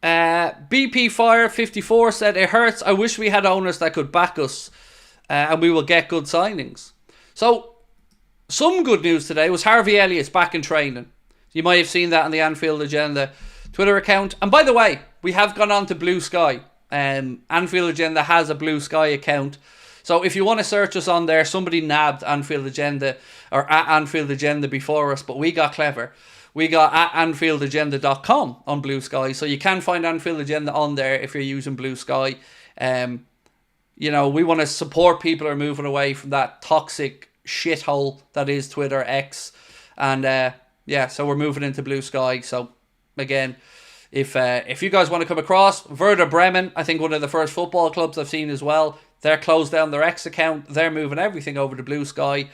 BP Fire 54 said, it hurts. I wish we had owners that could back us and we will get good signings. So, some good news today was Harvey Elliott's back in training. You might have seen that on the Anfield Agenda Twitter account. And by the way, we have gone on to Blue Sky. Anfield Agenda has a Blue Sky account. So if you want to search us on there, somebody nabbed Anfield Agenda or at Anfield Agenda before us, but we got clever. We got at AnfieldAgenda.com on Blue Sky. So you can find Anfield Agenda on there if you're using Blue Sky. You know, we want to support people who are moving away from that toxic shithole that is Twitter, X. And yeah, so we're moving into Blue Sky. So again, if you guys want to come across, Werder Bremen, I think one of the first football clubs I've seen as well, they're closed down their X account. They're moving everything over to Blue Sky.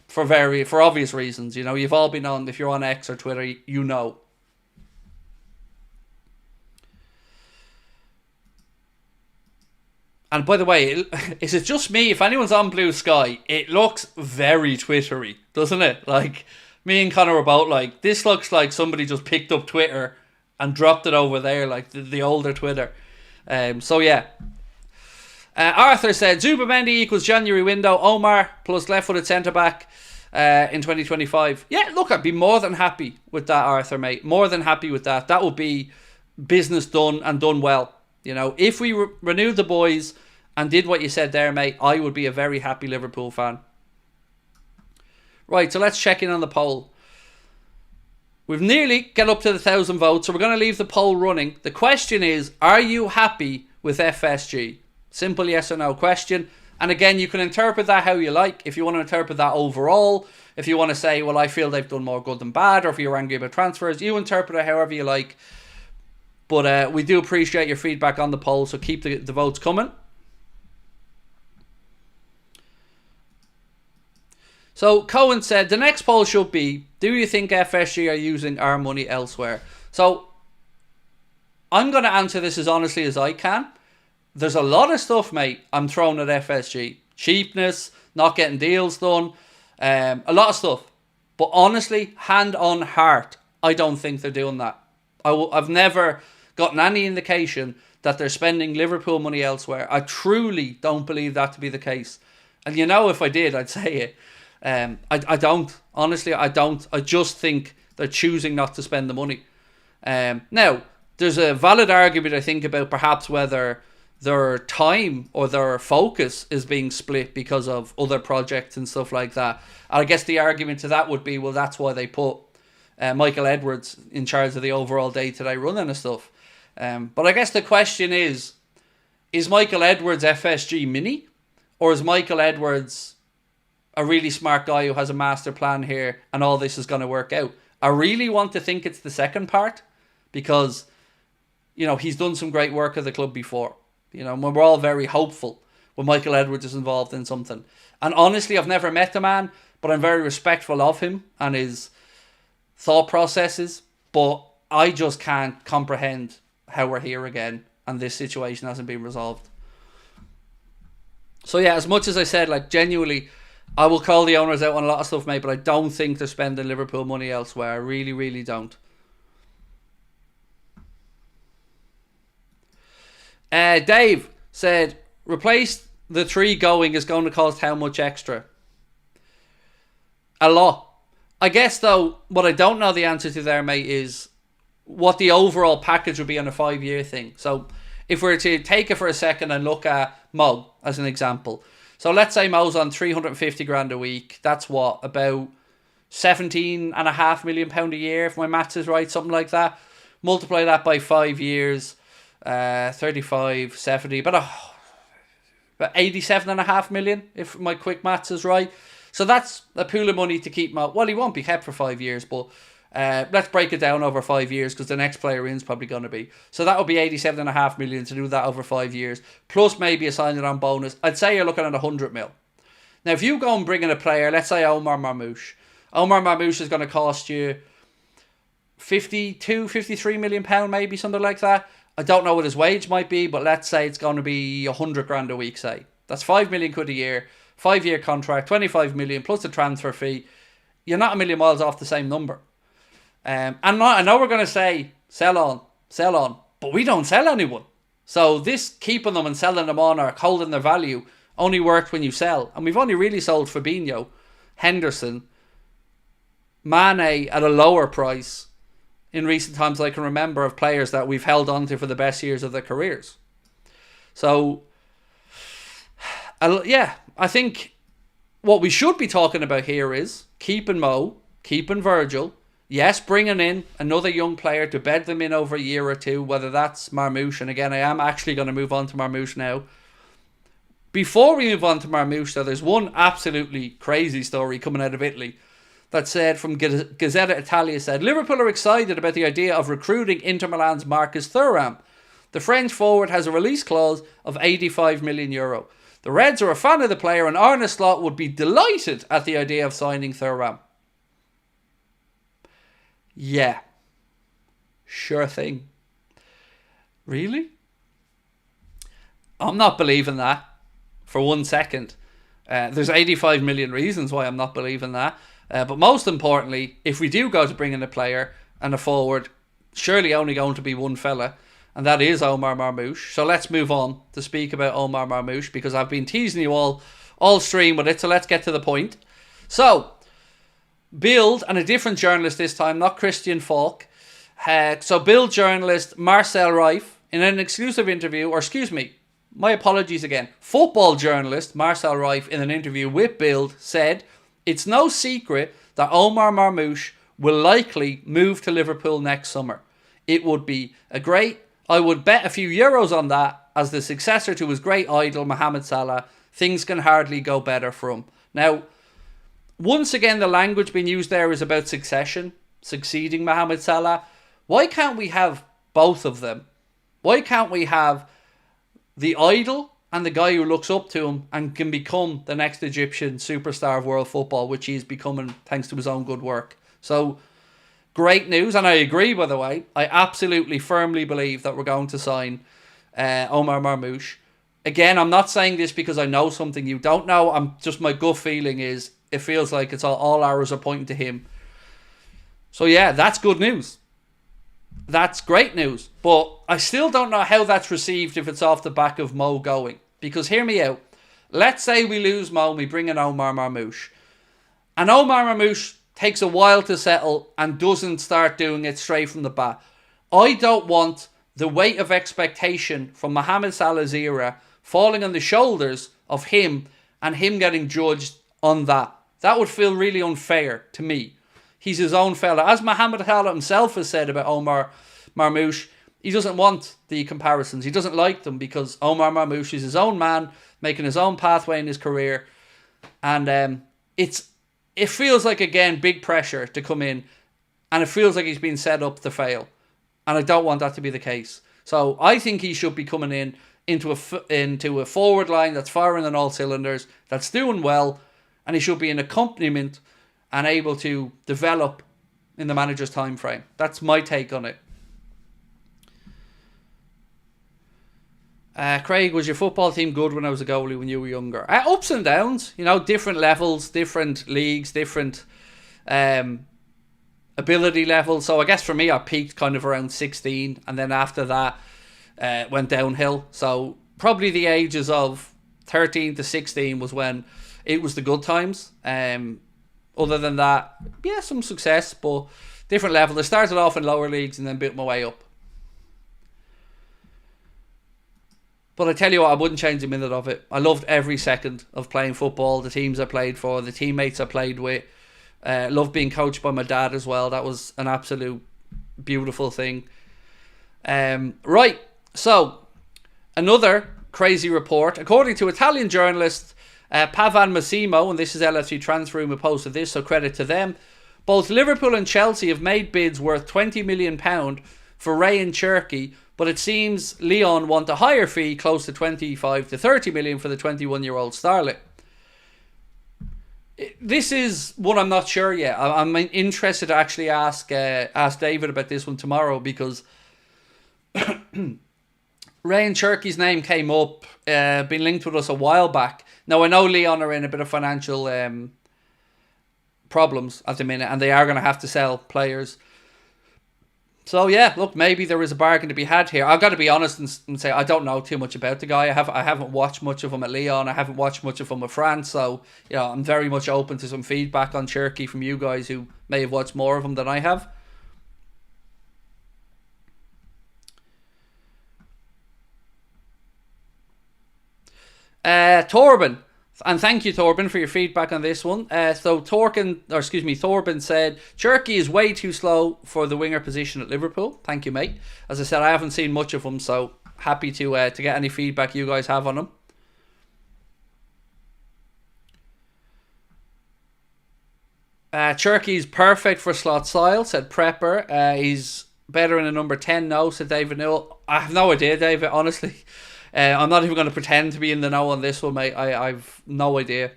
For obvious reasons, you know, you've all been on, if you're on X or Twitter, you know. And by the way, is it just me? If anyone's on Blue Sky, it looks very Twittery, doesn't it? Like, me and Connor were both like, this looks like somebody just picked up Twitter and dropped it over there, like the older Twitter. So yeah. Arthur said, Zubamendi equals January window, Omar plus left-footed centre-back in 2025. Yeah, look, I'd be more than happy with that, Arthur, mate. More than happy with that. That would be business done and done well. You know, if we renewed the boys and did what you said there, mate, I would be a very happy Liverpool fan. Right, so let's check in on the poll. We've nearly got up to the 1,000 votes, so we're going to leave the poll running. The question is, are you happy with FSG? Simple yes or no question. And again, you can interpret that how you like. If you want to interpret that overall, if you want to say, well, I feel they've done more good than bad, or if you're angry about transfers, you interpret it however you like. But we do appreciate your feedback on the poll, so keep the votes coming. So Cohen said, the next poll should be, do you think FSG are using our money elsewhere? So I'm going to answer this as honestly as I can. There's a lot of stuff, mate, I'm throwing at FSG. Cheapness, not getting deals done, a lot of stuff. But honestly, hand on heart, I don't think they're doing that. I've never gotten any indication that they're spending Liverpool money elsewhere. I truly don't believe that to be the case. And you know, if I did, I'd say it. I don't. Honestly, I don't. I just think they're choosing not to spend the money. Now, there's a valid argument, I think, about perhaps whether their time or their focus is being split because of other projects and stuff like that. And I guess the argument to that would be, well, that's why they put Michael Edwards in charge of the overall day-to-day running and stuff. But I guess the question is Michael Edwards FSG mini? Or is Michael Edwards a really smart guy who has a master plan here and all this is going to work out? I really want to think it's the second part because, you know, he's done some great work at the club before. You know, we're all very hopeful when Michael Edwards is involved in something. And honestly, I've never met the man, but I'm very respectful of him and his thought processes. But I just can't comprehend how we're here again and this situation hasn't been resolved. So yeah, as much as I said, like, genuinely, I will call the owners out on a lot of stuff, mate, but I don't think they're spending Liverpool money elsewhere. I really, really don't. Dave said, replace the 3 going is going to cost how much extra? A lot. I guess, though, what I don't know the answer to there, mate, is what the overall package would be on a 5-year thing. So if we were to take it for a second and look at Mo as an example. So let's say Mo's on 350 grand a week. That's what, about £17.5 million a year, if my maths is right, something like that. Multiply that by 5 years, 35, 70, about 87.5 million, if my quick maths is right. So that's a pool of money to keep Mo. Well, he won't be kept for 5 years, but let's break it down over 5 years because the next player in is probably going to be. So that would be 87.5 million to do that over 5 years, plus maybe a signing on bonus. I'd say you're looking at 100 mil. Now, if you go and bring in a player, let's say Omar Marmoush. Omar Marmoush is going to cost you 52, 53 million pound, maybe something like that. I don't know what his wage might be, but let's say it's going to be 100 grand a week, say. That's 5 million quid a year, 5-year contract, 25 million plus the transfer fee. You're not a million miles off the same number. And I know we're going to say, sell on, but we don't sell anyone. So this keeping them and selling them on or holding their value only works when you sell. And we've only really sold Fabinho, Henderson, Mane at a lower price in recent times I can remember of players that we've held on to for the best years of their careers. So, yeah, I think what we should be talking about here is keeping Mo, keeping Virgil. Yes, bringing in another young player to bed them in over a year or two, whether that's Marmoush. And again, I am actually going to move on to Marmoush now. Before we move on to Marmoush, though, there's one absolutely crazy story coming out of Italy that said, from Gazzetta Italia, said, Liverpool are excited about the idea of recruiting Inter Milan's Marcus Thuram. The French forward has a release clause of €85 million. The Reds are a fan of the player and Arne Slot would be delighted at the idea of signing Thuram. Yeah. Sure thing. Really? I'm not believing that for 1 second. There's 85 million reasons why I'm not believing that. But most importantly, if we do go to bring in a player and a forward, surely only going to be one fella, and that is Omar Marmoush. So let's move on to speak about Omar Marmoush because I've been teasing you all stream with it, so let's get to the point. So, BILD, and a different journalist this time, not Christian Falk. So BILD journalist Marcel Reif, in an exclusive interview, or excuse me, my apologies again, football journalist Marcel Reif in an interview with BILD said, it's no secret that Omar Marmoush will likely move to Liverpool next summer. It would be I would bet a few euros on that. As the successor to his great idol Mohamed Salah, things can hardly go better for him. Now, once again, the language being used there is about succeeding Mohamed Salah. Why can't we have both of them? Why can't we have the idol and the guy who looks up to him and can become the next Egyptian superstar of world football, which he's becoming thanks to his own good work. So, great news, and I agree, by the way. I absolutely firmly believe that we're going to sign Omar Marmoush. Again, I'm not saying this because I know something you don't know. I'm just, my gut feeling is it feels like it's all arrows are pointing to him. So yeah, that's good news. That's great news. But I still don't know how that's received if it's off the back of Mo going. Because hear me out. Let's say we lose Mo and we bring in Omar Marmoush. And Omar Marmoush takes a while to settle and doesn't start doing it straight from the bat. I don't want the weight of expectation from Mohamed Salah's era falling on the shoulders of him and him getting judged on that. That would feel really unfair to me. He's his own fella. As Mohamed Salah himself has said about Omar Marmoush, he doesn't want the comparisons. He doesn't like them because Omar Marmoush is his own man, making his own pathway in his career. And it feels like, again, big pressure to come in. And it feels like he's been set up to fail. And I don't want that to be the case. So I think he should be coming in into a forward line that's firing on all cylinders, that's doing well, and he should be an accompaniment and able to develop in the manager's time frame. That's my take on it. Craig, was your football team good when I was a goalie when you were younger? Ups and downs, different levels, different leagues, different ability levels. So I guess for me, I peaked kind of around 16, and then after that, went downhill. So probably the ages of 13 to 16 was when it was the good times. Other than that, yeah, some success, but different level. I started off in lower leagues and then built my way up. But I tell you what, I wouldn't change a minute of it. I loved every second of playing football, the teams I played for, the teammates I played with. Loved being coached by my dad as well. That was an absolute beautiful thing. Right, so another crazy report. According to Italian journalist Pavan Massimo, and this is LFC Transfer Room who posted this, so credit to them, both Liverpool and Chelsea have made bids worth £20 million for Rayan Cherki, but it seems Lyon want a higher fee, close to 25 to 30 million for the 21-year-old starlet. This is one I'm not sure yet. I'm interested to actually ask David about this one tomorrow, because Rayan Cherki's name came up, been linked with us a while back. Now, I know Lyon are in a bit of financial problems at the minute, and they are going to have to sell players. So yeah, look, maybe there is a bargain to be had here. I've got to be honest and say I don't know too much about the guy. I haven't watched much of him at Lyon. I haven't watched much of him at France. So I'm very much open to some feedback on Cherki from you guys who may have watched more of him than I have. Torben. And thank you, Torben, for your feedback on this one. Torben said, Cherki is way too slow for the winger position at Liverpool. Thank you, mate. As I said, I haven't seen much of him, so happy to get any feedback you guys have on him. Cherki's perfect for slot style, said Prepper. He's better in a number 10 now, said David Newell. I have no idea, David, honestly. I'm not even going to pretend to be in the know on this one, mate. I've no idea.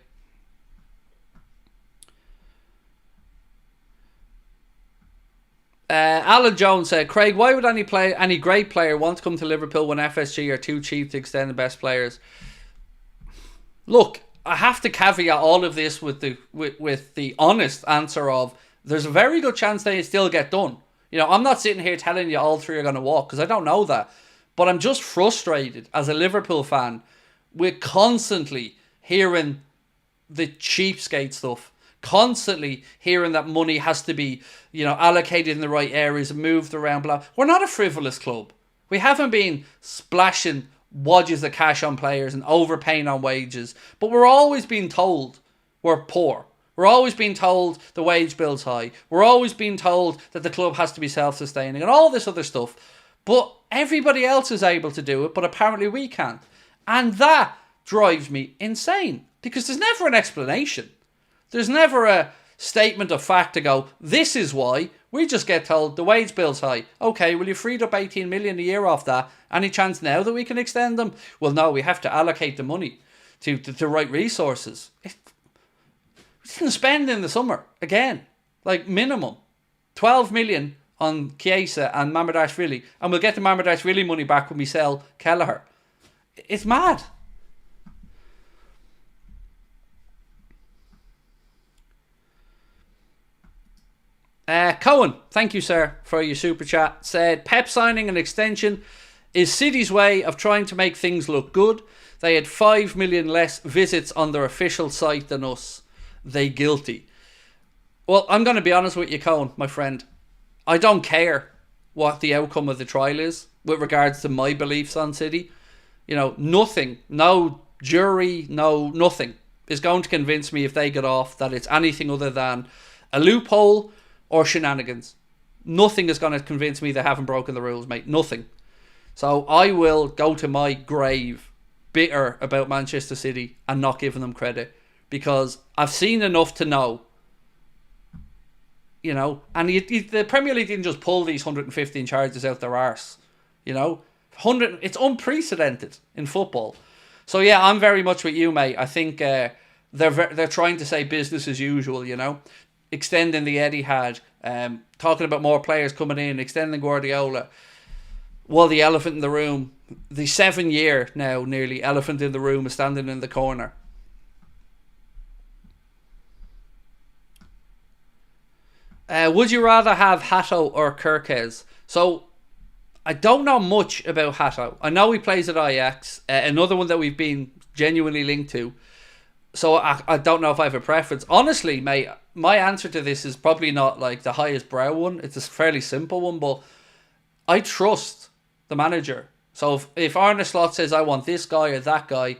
Alan Jones said, Craig, why would any great player want to come to Liverpool when FSG are too cheap to extend the best players? Look, I have to caveat all of this with the honest answer of there's a very good chance they still get done. I'm not sitting here telling you all three are going to walk, because I don't know that. But I'm just frustrated as a Liverpool fan with constantly hearing the cheapskate stuff. Constantly hearing that money has to be, allocated in the right areas and moved around. Blah. We're not a frivolous club. We haven't been splashing wadges of cash on players and overpaying on wages. But we're always being told we're poor. We're always being told the wage bill's high. We're always being told that the club has to be self-sustaining and all this other stuff. But everybody else is able to do it, but apparently we can't. And that drives me insane, because there's never an explanation. There's never statement of fact to go, this is why. We just get told the wage bill's high. Okay, well, you freed up 18 million a year off that. Any chance now that we can extend them? Well, no, we have to allocate the money to the right resources. We didn't spend in the summer, again, like minimum 12 million on Chiesa and Mamardashvili, and we'll get the Mamardashvili money back when we sell Kelleher. It's mad. Cohen, thank you, sir, for your super chat. Said Pep signing an extension is City's way of trying to make things look good. They had 5 million less visits on their official site than us. They guilty. Well, I'm going to be honest with you, Cohen, my friend. I don't care what the outcome of the trial is with regards to my beliefs on City. Nothing, no jury, nothing is going to convince me if they get off that it's anything other than a loophole or shenanigans. Nothing is going to convince me they haven't broken the rules, mate. Nothing. So I will go to my grave bitter about Manchester City and not giving them credit, because I've seen enough to know. And the Premier League didn't just pull these 115 charges out their arse. 100. It's unprecedented in football. So yeah, I'm very much with you, mate. I think they're trying to say business as usual. Extending the Etihad, talking about more players coming in, extending Guardiola. Well, the elephant in the room, the 7-year now nearly elephant in the room is standing in the corner. Would you rather have Hato or Kirkes? So, I don't know much about Hato. I know he plays at Ajax, another one that we've been genuinely linked to. So, I don't know if I have a preference. Honestly, mate, my answer to this is probably not like the highest brow one. It's a fairly simple one, but I trust the manager. So, if Arne Slot says I want this guy or that guy,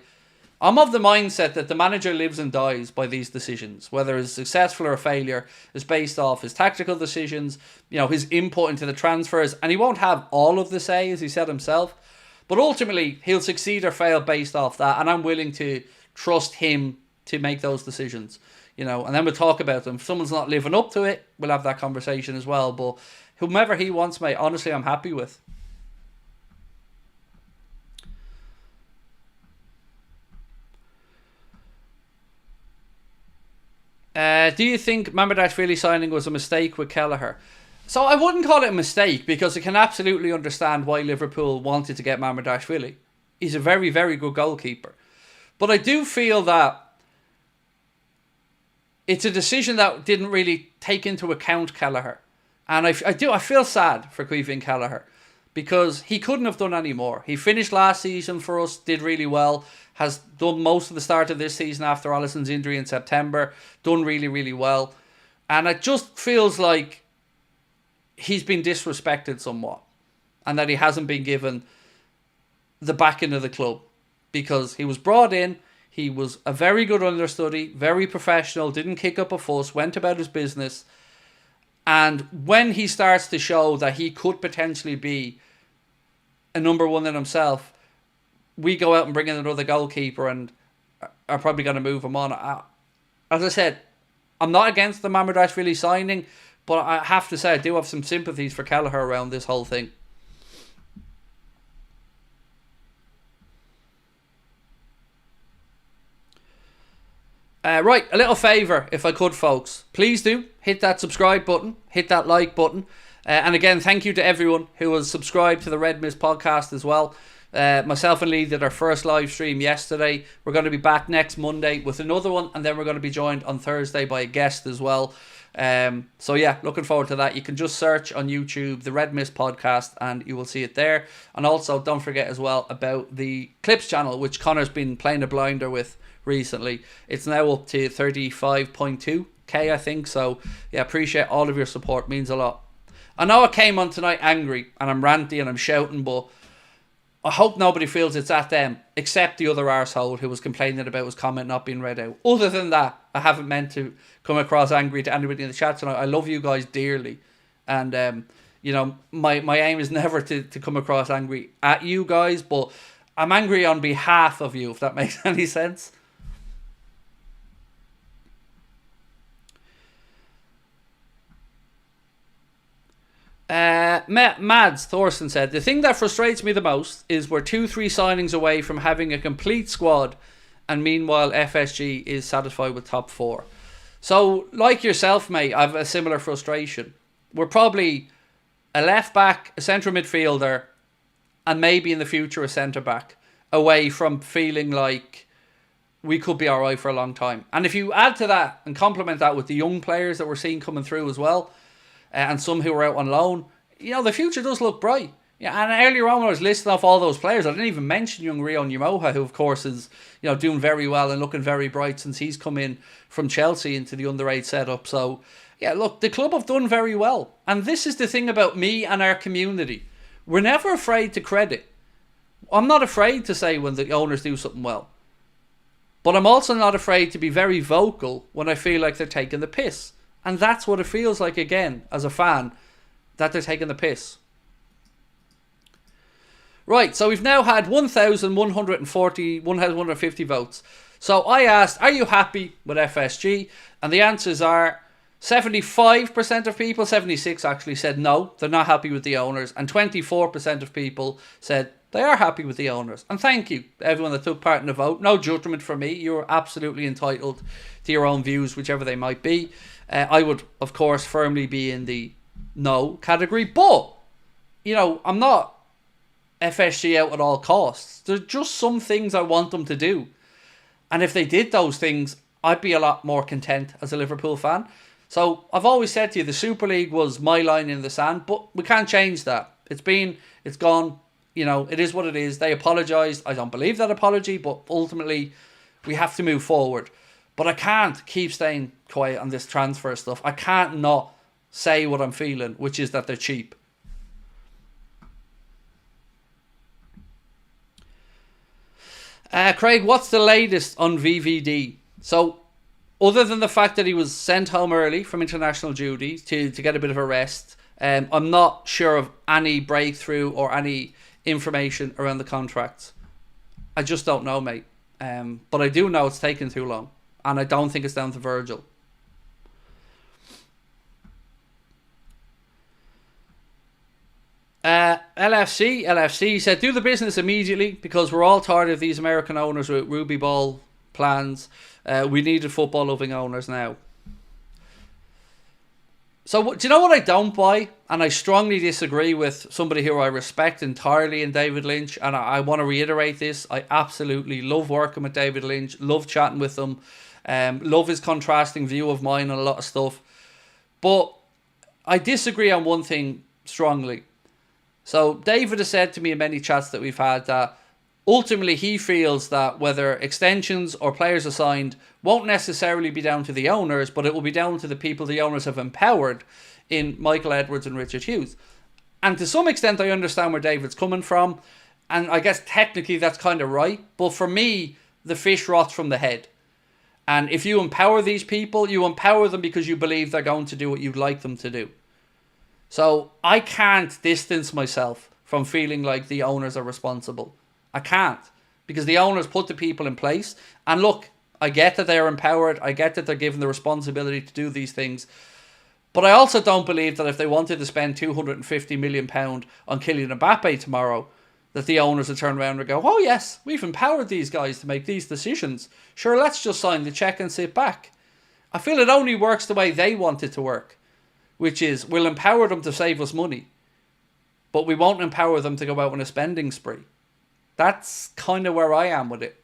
I'm of the mindset that the manager lives and dies by these decisions. Whether it's successful or a failure is based off his tactical decisions, his input into the transfers, and he won't have all of the say, as he said himself. But ultimately, he'll succeed or fail based off that, and I'm willing to trust him to make those decisions. And then we'll talk about them. If someone's not living up to it, we'll have that conversation as well. But whomever he wants, mate, honestly, I'm happy with. Do you think Mamardashvili signing was a mistake with Kelleher? So I wouldn't call it a mistake, because I can absolutely understand why Liverpool wanted to get Mamardashvili. He's a very, very good goalkeeper. But I do feel that it's a decision that didn't really take into account Kelleher. And I feel sad for Caoimhín Kelleher, because he couldn't have done any more. He finished last season for us, did really well, has done most of the start of this season after Alisson's injury in September, done really, really well. And it just feels like he's been disrespected somewhat, and that he hasn't been given the backing of the club, because he was brought in, he was a very good understudy, very professional, didn't kick up a fuss, went about his business. And when he starts to show that he could potentially be a number one in himself, we go out and bring in another goalkeeper and are probably going to move him on. As I said, I'm not against the Mamardashvili signing, but I have to say I do have some sympathies for Kelleher around this whole thing. Right, a little favour, if I could, folks. Please do hit that subscribe button, hit that like button. And again, thank you to everyone who has subscribed to the Red Mist podcast as well. Myself and Lee did our first live stream yesterday. We're going to be back next Monday with another one, and then we're going to be joined on Thursday by a guest as well. So yeah, looking forward to that. You can just search on YouTube the Red Mist podcast and you will see it there. And also don't forget as well about the Clips channel, which Connor's been playing a blinder with recently. It's now up to 35.2k, I think. So yeah, appreciate all of your support, means a lot. I know I came on tonight angry and I'm ranty and I'm shouting, but I hope nobody feels it's at them, except the other arsehole who was complaining about his comment not being read out. Other than that, I haven't meant to come across angry to anybody in the chat tonight. I love you guys dearly. And, my aim is never to come across angry at you guys, but I'm angry on behalf of you, if that makes any sense. Mads Thorsten said, the thing that frustrates me the most is we're 2-3 signings away from having a complete squad, and meanwhile FSG is satisfied with top 4. So, like yourself, mate, I have a similar frustration. We're probably a left back, a central midfielder, and maybe in the future a centre back away from feeling like we could be alright for a long time. And if you add to that and complement that with the young players that we're seeing coming through as well, and some who are out on loan, you know, the future does look bright. Yeah, and earlier on when I was listing off all those players, I didn't even mention young Rio Nyamoha, who of course is, you know, doing very well and looking very bright since he's come in from Chelsea into the under-8 setup. So, yeah, look, the club have done very well. And this is the thing about me and our community. We're never afraid to credit. I'm not afraid to say when the owners do something well. But I'm also not afraid to be very vocal when I feel like they're taking the piss. And that's what it feels like again, as a fan, that they're taking the piss. Right, so we've now had 1,150 votes. So I asked, are you happy with FSG? And the answers are 75% of people, 76 actually, said no, they're not happy with the owners. And 24% of people said they are happy with the owners. And thank you, everyone that took part in the vote. No judgment from me. You're absolutely entitled to your own views, whichever they might be. I would, of course, firmly be in the no category. But, you know, I'm not FSG out at all costs. There's just some things I want them to do. And if they did those things, I'd be a lot more content as a Liverpool fan. So I've always said to you, the Super League was my line in the sand, but we can't change that. It's gone. You know, it is what it is. They apologised. I don't believe that apology, but ultimately we have to move forward. But I can't keep staying quiet on this transfer stuff. I can't not say what I'm feeling, which is that they're cheap. Craig, what's the latest on VVD? So, other than the fact that he was sent home early from international duty to get a bit of a rest, I'm not sure of any breakthrough or any information around the contracts. I just don't know, mate. But I do know it's taken too long. And I don't think it's down to Virgil. LFC said, do the business immediately because we're all tired of these American owners with Ruby Ball plans. We needed football-loving owners now. So, do you know what I don't buy? And I strongly disagree with somebody who I respect entirely in David Lynch. And I want to reiterate this. I absolutely love working with David Lynch. Love chatting with him. Love his contrasting view of mine on a lot of stuff. But I disagree on one thing strongly. So David has said to me in many chats that we've had that ultimately he feels that whether extensions or players assigned won't necessarily be down to the owners, but it will be down to the people the owners have empowered in Michael Edwards and Richard Hughes. And to some extent I understand where David's coming from. And I guess technically that's kind of right. But for me, the fish rots from the head. And if you empower these people, you empower them because you believe they're going to do what you'd like them to do. So I can't distance myself from feeling like the owners are responsible. I can't. Because the owners put the people in place. And look, I get that they're empowered. I get that they're given the responsibility to do these things. But I also don't believe that if they wanted to spend £250 million on Kylian Mbappe tomorrow, that the owners would turn around and go, oh yes, we've empowered these guys to make these decisions. Sure, let's just sign the cheque and sit back. I feel it only works the way they want it to work. Which is, we'll empower them to save us money. But we won't empower them to go out on a spending spree. That's kind of where I am with it.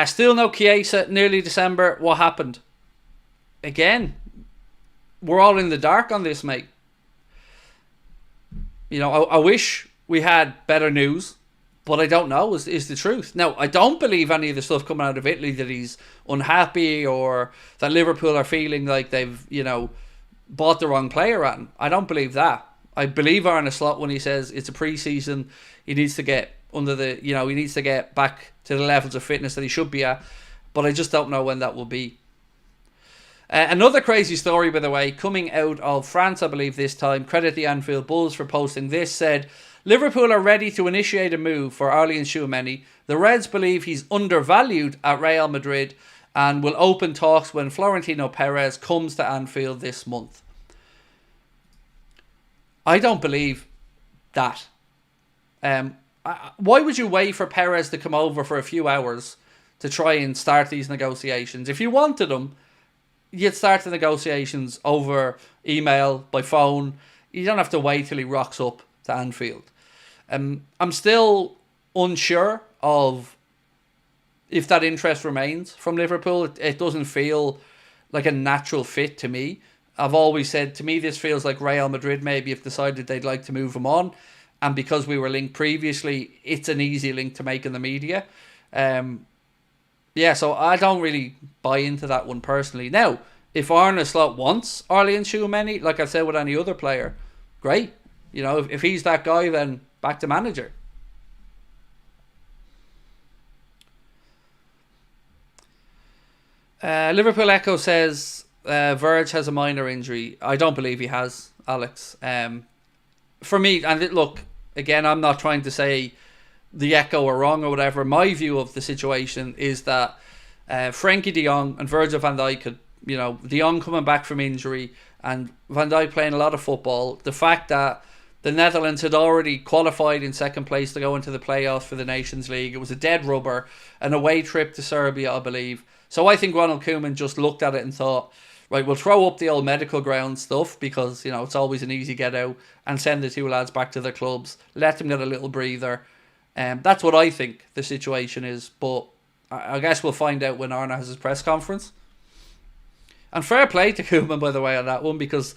Still no Chiesa, nearly December. What happened? Again, we're all in the dark on this, mate. You know, I wish we had better news. But I don't know is the truth. Now, I don't believe any of the stuff coming out of Italy that he's unhappy or that Liverpool are feeling like they've, you know, bought the wrong player at him. I don't believe that. I believe Arne Slot when he says it's a pre-season. He needs to get under the, you know, he needs to get back to the levels of fitness that he should be at. But I just don't know when that will be. Another crazy story, by the way, coming out of France, I believe this time. Credit the Anfield Bulls for posting this. Said, Liverpool are ready to initiate a move for Aurélien Tchouameni. The Reds believe he's undervalued at Real Madrid and will open talks when Florentino Perez comes to Anfield this month. I don't believe that. Why would you wait for Perez to come over for a few hours to try and start these negotiations? If you wanted them, you'd start the negotiations over email, by phone. You don't have to wait till he rocks up to Anfield. I'm still unsure of if that interest remains from Liverpool. It doesn't feel like a natural fit to me. I've always said, to me, this feels like Real Madrid maybe have decided they'd like to move him on. And because we were linked previously, it's an easy link to make in the media. So I don't really buy into that one personally. Now, if Arne Slot wants Aurélien Tchouameni, like I said with any other player, great. You know, if he's that guy, then back to manager. Liverpool Echo says Verge has a minor injury. I don't believe he has, Alex. For me, and look, again, I'm not trying to say the Echo are wrong or whatever. My view of the situation is that Frenkie de Jong and Virgil van Dijk could, de Jong coming back from injury and Van Dijk playing a lot of football. The fact that the Netherlands had already qualified in second place to go into the playoffs for the Nations League. It was a dead rubber, an away trip to Serbia, I believe. So I think Ronald Koeman just looked at it and thought, right, we'll throw up the old medical ground stuff because, it's always an easy get out, and send the two lads back to their clubs. Let them get a little breather. That's what I think the situation is. But I guess we'll find out when Arne has his press conference. And fair play to Koeman, by the way, on that one, because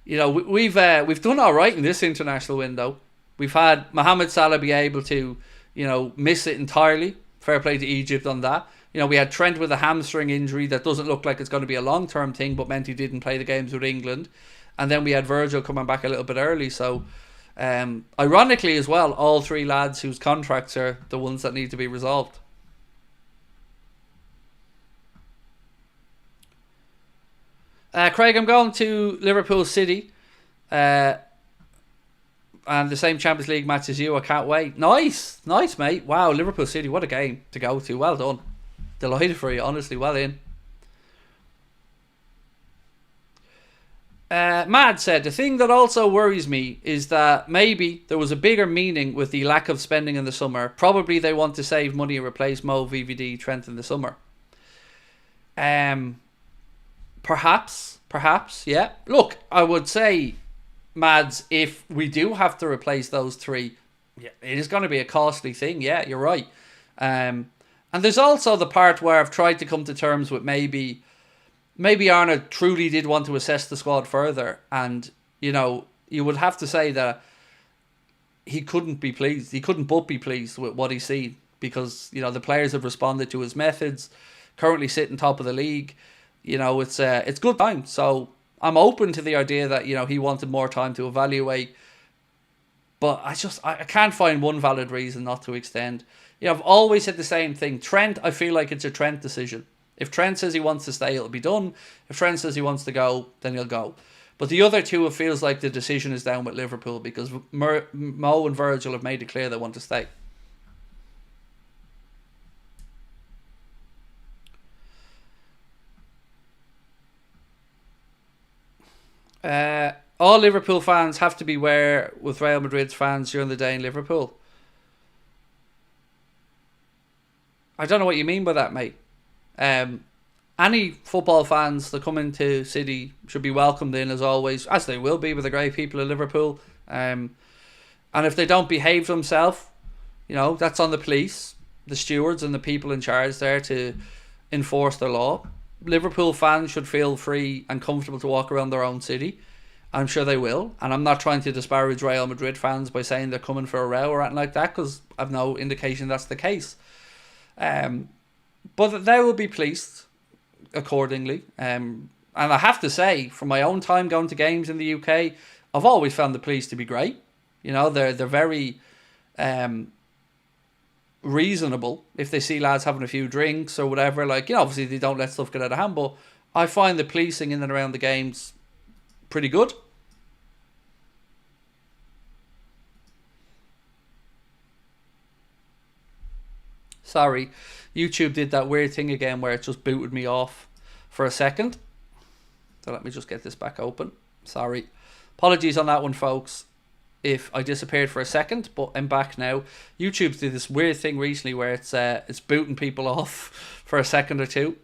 we've done all right in this international window. We've had Mohamed Salah be able to miss it entirely. Fair play to Egypt on that. We had Trent with a hamstring injury that doesn't look like it's going to be a long-term thing, but meant he didn't play the games with England. And then we had Virgil coming back a little bit early. So, ironically as well, all three lads whose contracts are the ones that need to be resolved. Craig, I'm going to Liverpool City. And the same Champions League match as you. I can't wait. Nice, mate. Wow, Liverpool City, what a game to go to. Well done. Delighted for you, honestly. Well in. Mad said, the thing that also worries me is that maybe there was a bigger meaning with the lack of spending in the summer. Probably they want to save money and replace Mo, VVD, Trent in the summer. Perhaps, yeah. Look, I would say, Mads, if we do have to replace those three, yeah, it is going to be a costly thing. Yeah, you're right. And there's also the part where I've tried to come to terms with maybe Arne truly did want to assess the squad further, and you would have to say that he couldn't be pleased. He couldn't but be pleased with what he's seen, because the players have responded to his methods. Currently sitting top of the league, it's good time. So I'm open to the idea that he wanted more time to evaluate, but I can't find one valid reason not to extend. I've always said the same thing. Trent, I feel like it's a Trent decision. If Trent says he wants to stay, it'll be done. If Trent says he wants to go, then he'll go. But the other two, it feels like the decision is down with Liverpool, because Mo and Virgil have made it clear they want to stay. All Liverpool fans have to beware with Real Madrid's fans during the day in Liverpool. I don't know what you mean by that, mate. Any football fans that come into City should be welcomed in, as always, as they will be with the great people of Liverpool. And if they don't behave themselves, that's on the police, the stewards and the people in charge there to enforce the law. Liverpool fans should feel free and comfortable to walk around their own city. I'm sure they will. And I'm not trying to disparage Real Madrid fans by saying they're coming for a row or anything like that, because I've no indication that's the case. But they will be policed accordingly. And I have to say, from my own time going to games in the UK, I've always found the police to be great. They're very reasonable if they see lads having a few drinks or whatever. Obviously they don't let stuff get out of hand, but I find the policing in and around the games pretty good. Sorry, YouTube did that weird thing again where it just booted me off for a second. So let me just get this back open. Sorry. Apologies on that one, folks, if I disappeared for a second, but I'm back now. YouTube did this weird thing recently where it's booting people off for a second or two.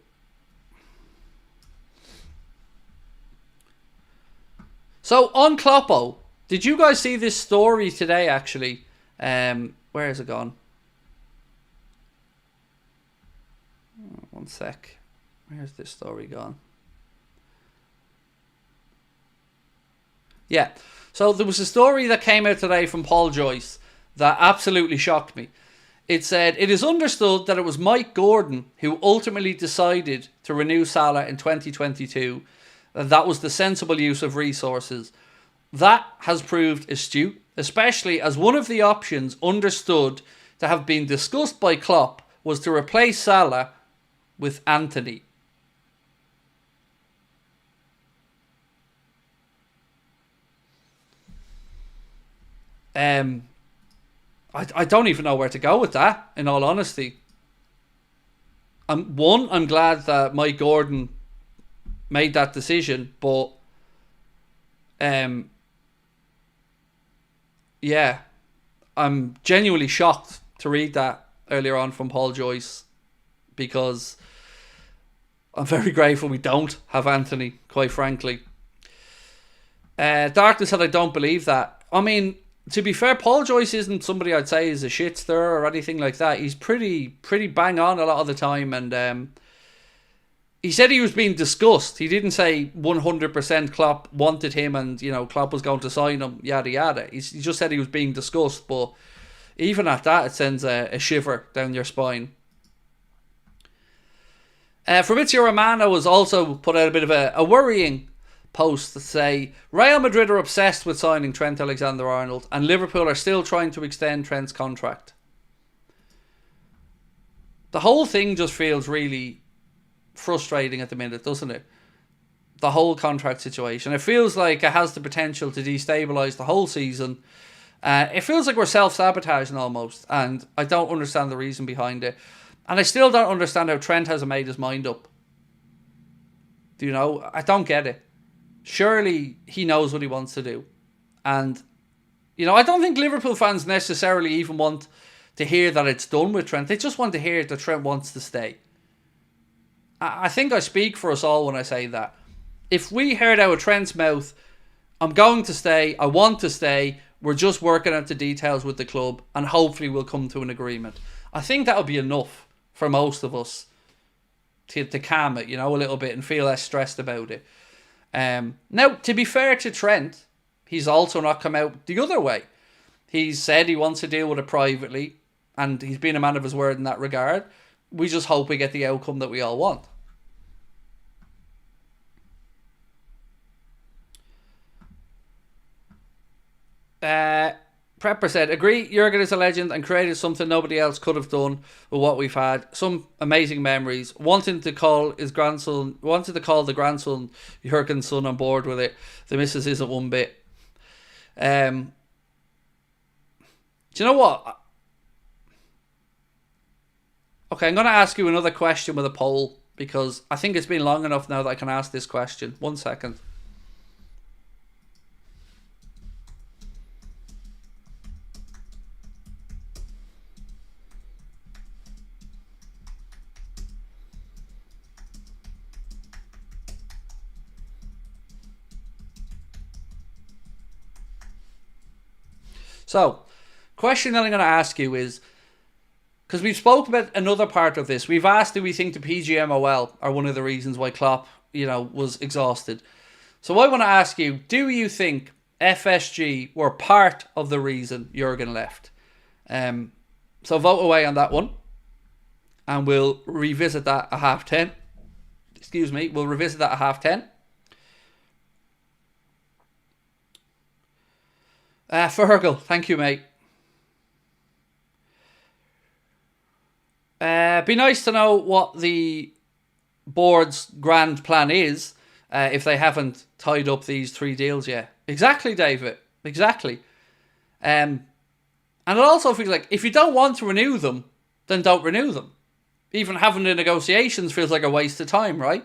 So on Kloppo, did you guys see this story today actually? Where has it gone? One sec. Where's this story gone? Yeah. So there was a story that came out today from Paul Joyce that absolutely shocked me. It said, it is understood that it was Mike Gordon who ultimately decided to renew Salah in 2022. And that was the sensible use of resources. That has proved astute, especially as one of the options understood to have been discussed by Klopp was to replace Salah with Anthony. I don't even know where to go with that, in all honesty. I'm glad that Mike Gordon made that decision, but yeah, I'm genuinely shocked to read that earlier on from Paul Joyce, because I'm very grateful we don't have Anthony, quite frankly. Darkness said I don't believe that. I mean, to be fair, Paul Joyce isn't somebody I'd say is a shit stirrer or anything like that. He's pretty bang on a lot of the time, and he said he was being discussed. He didn't say 100% Klopp wanted him and, you know, Klopp was going to sign him, yada yada. He just said he was being discussed, but even at that, it sends a shiver down your spine. Fabrizio Romano has also put out a bit of a worrying post to say Real Madrid are obsessed with signing Trent Alexander-Arnold and Liverpool are still trying to extend Trent's contract. The whole thing just feels really frustrating at the minute, doesn't it? The whole contract situation. It feels like it has the potential to destabilise the whole season. It feels like we're self-sabotaging almost, and I don't understand the reason behind it. And I still don't understand how Trent hasn't made his mind up. Do you know? I don't get it. Surely he knows what he wants to do. And, you know, I don't think Liverpool fans necessarily even want to hear that it's done with Trent. They just want to hear that Trent wants to stay. I think I speak for us all when I say that. If we heard out of Trent's mouth, I'm going to stay, I want to stay, we're just working out the details with the club, and hopefully we'll come to an agreement. I think that would be enough for most of us to calm it, you know, a little bit and feel less stressed about it. Now, to be fair to Trent, he's also not come out the other way. He's said he wants to deal with it privately, and he's been a man of his word in that regard. We just hope we get the outcome that we all want. Prepper said, agree, Jurgen is a legend and created something nobody else could have done with what we've had. Some amazing memories. Wanted to call the grandson Jurgen's son on board with it. The missus isn't one bit. Do you know what? Okay, I'm going to ask you another question with a poll, because I think it's been long enough now that I can ask this question. 1 second. So, question that I'm going to ask you is, because we've spoken about another part of this, we've asked, do we think the PGMOL are one of the reasons why Klopp, you know, was exhausted? So I want to ask you, do you think FSG were part of the reason Jurgen left? So vote away on that one, and we'll revisit that at 10:30. Excuse me, we'll revisit that at 10:30. Fergal, thank you, mate. Be nice to know what the board's grand plan is if they haven't tied up these 3 deals yet. Exactly, David. Exactly. And it also feels like if you don't want to renew them, then don't renew them. Even having the negotiations feels like a waste of time, right?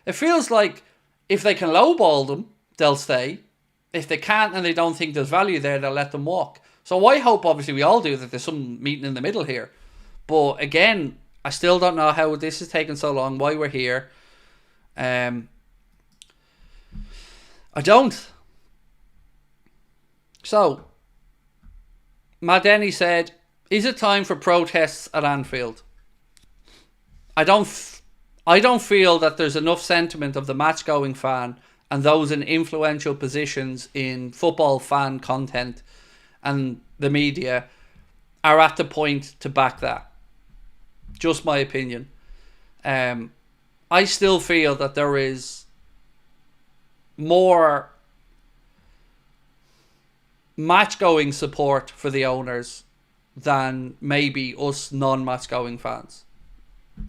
It feels like if they can lowball them, they'll stay. If they can't and they don't think there's value there, they'll let them walk. So I hope, obviously, we all do, that there's some meeting in the middle here. But again, I still don't know how this has taken so long, why we're here. I don't. So, Matt Denny said, is it time for protests at Anfield? I don't feel that there's enough sentiment of the match-going fan and those in influential positions in football fan content and the media are at the point to back that. Just my opinion. I still feel that there is more match-going support for the owners than maybe us non-match-going fans.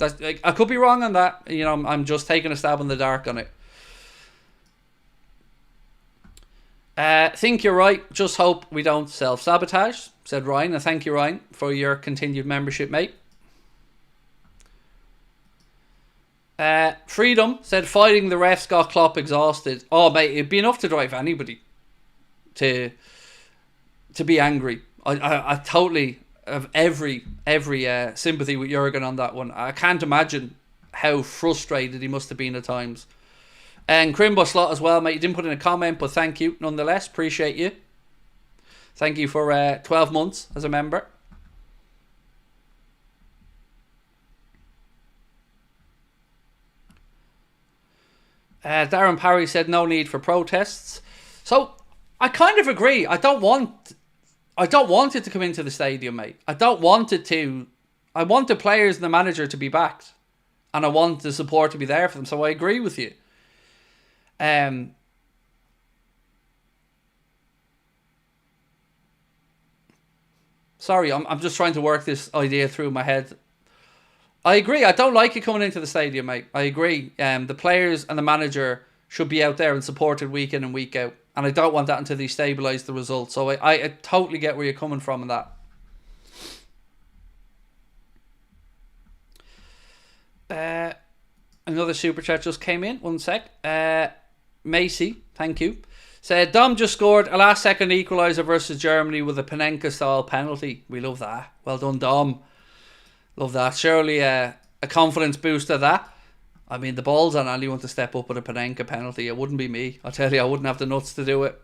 I could be wrong on that. You know, I'm just taking a stab in the dark on it. Think you're right. Just hope we don't self-sabotage, said Ryan. And thank you, Ryan, for your continued membership, mate. Freedom said, fighting the refs got Klopp exhausted. Oh, mate, it'd be enough to drive anybody to be angry. I totally have every sympathy with Jurgen on that one. I can't imagine how frustrated he must have been at times. And Crimbo Slot as well, mate. You didn't put in a comment, but thank you nonetheless. Appreciate you. Thank you for 12 months as a member. Darren Parry said no need for protests. So I kind of agree. I don't want it to come into the stadium, mate. I want the players and the manager to be backed, and I want the support to be there for them. So I agree with you. Sorry, I'm just trying to work this idea through my head. I agree. I don't like it coming into the stadium, mate. I agree. The players and the manager should be out there and supported week in and week out. And I don't want that until they stabilise the results. So I totally get where you're coming from in that. Another super chat just came in. One sec. Macy, thank you. Said, Dom just scored a last second equaliser versus Germany with a Panenka style penalty. We love that. Well done, Dom. Love that. Surely a confidence booster, that. I mean, the ball's on anyone to step up with a Panenka penalty. It wouldn't be me. I'll tell you, I wouldn't have the nuts to do it.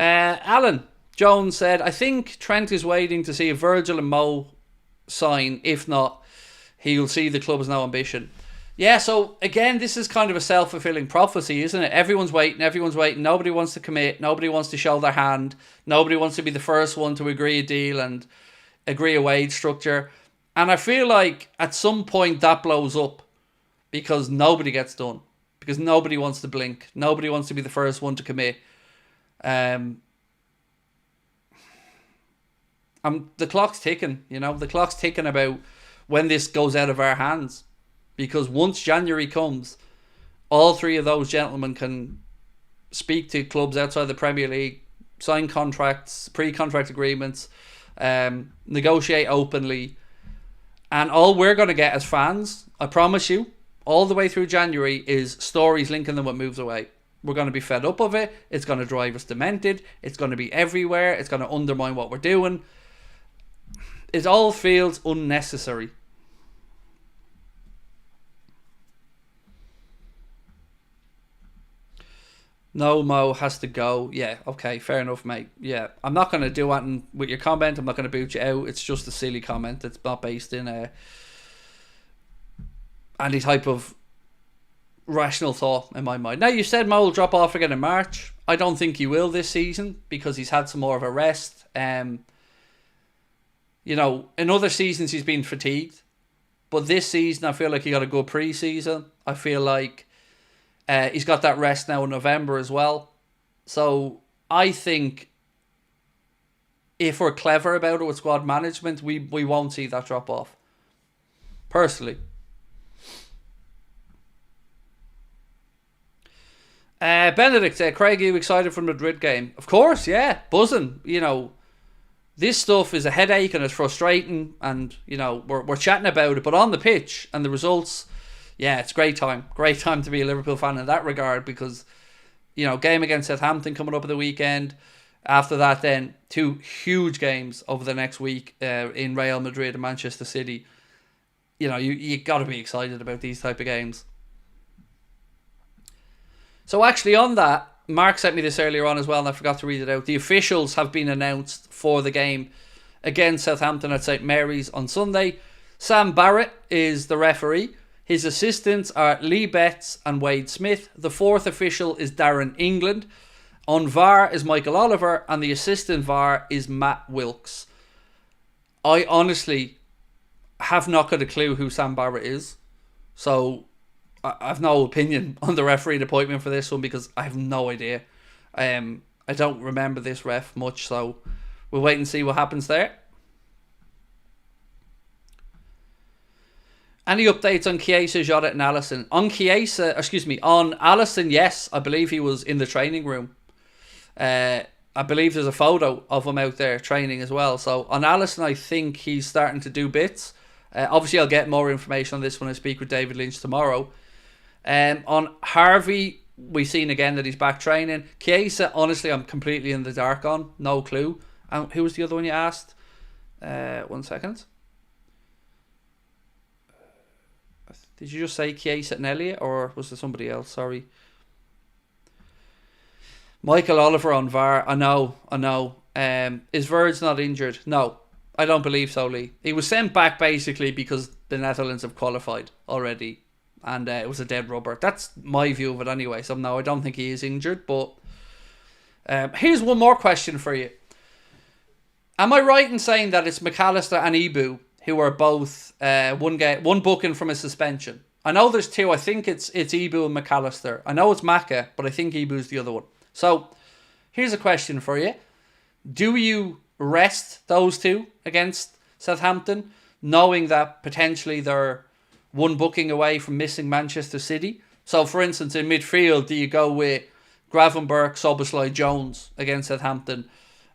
Alan Jones said, I think Trent is waiting to see if Virgil and Mo sign. If not, he'll see the club has no ambition. Yeah, so again, this is kind of a self-fulfilling prophecy, isn't it? Everyone's waiting. Nobody wants to commit. Nobody wants to show their hand. Nobody wants to be the first one to agree a deal and agree a wage structure. And I feel like at some point that blows up because nobody gets done. Because nobody wants to blink. Nobody wants to be the first one to commit. The clock's ticking, you know. The clock's ticking about when this goes out of our hands. Because once January comes, all three of those gentlemen can speak to clubs outside the Premier League, sign contracts, pre-contract agreements, negotiate openly. And all we're going to get as fans, I promise you, all the way through January, is stories linking them with moves away. We're going to be fed up of it. It's going to drive us demented. It's going to be everywhere. It's going to undermine what we're doing. It all feels unnecessary. No, Mo has to go. Yeah, okay, fair enough, mate. Yeah, I'm not going to do anything with your comment. I'm not going to boot you out. It's just a silly comment. It's not based in any type of rational thought in my mind. Now, you said Mo will drop off again in March. I don't think he will this season because he's had some more of a rest. You know, in other seasons he's been fatigued. But this season I feel like he got a good pre-season. I feel like he's got that rest now in November as well. So I think if we're clever about it with squad management, we won't see that drop off. Personally. Benedict said, Craig, are you excited for the Madrid game? Of course, yeah. Buzzing. This stuff is a headache and it's frustrating, and we're chatting about it, but on the pitch and the results, yeah, it's great time to be a Liverpool fan in that regard, because game against Southampton coming up at the weekend. After that, then 2 huge games over the next week in Real Madrid and Manchester City. You got to be excited about these type of games. So actually on that, Mark sent me this earlier on as well, and I forgot to read it out. The officials have been announced for the game against Southampton at St Mary's on Sunday. Sam Barrett is the referee. His assistants are Lee Betts and Wade Smith. The 4th official is Darren England. On VAR is Michael Oliver, and the assistant VAR is Matt Wilkes. I honestly have not got a clue who Sam Barrett is, so I have no opinion on the referee appointment for this one, because I have no idea. I don't remember this ref much, so we'll wait and see what happens there. Any updates on Chiesa, Jota and Alisson? On Alisson, yes. I believe he was in the training room. I believe there's a photo of him out there training as well. So on Alisson, I think he's starting to do bits. Obviously, I'll get more information on this when I speak with David Lynch tomorrow. On Harvey, we've seen again that he's back training. Chiesa, honestly, I'm completely in the dark on. No clue. Who was the other one you asked? 1 second. Did you just say Chiesa and Elliott, or was there somebody else? Sorry. Michael Oliver on VAR. I know. Is Verge not injured? No, I don't believe so, Lee. He was sent back basically because the Netherlands have qualified already, and it was a dead rubber. That's my view of it anyway. So no, I don't think he is injured. But here's one more question for you. Am I right in saying that it's McAllister and Ibu who are both one booking from a suspension? I know there's 2. I think it's Ibu and McAllister. I know it's Maka, but I think Ibu's the other one. So here's a question for you. Do you rest those 2 against Southampton, knowing that potentially they're 1 booking away from missing Manchester City? So for instance, in midfield, do you go with Gravenberch, Szoboszlai, Jones against Southampton,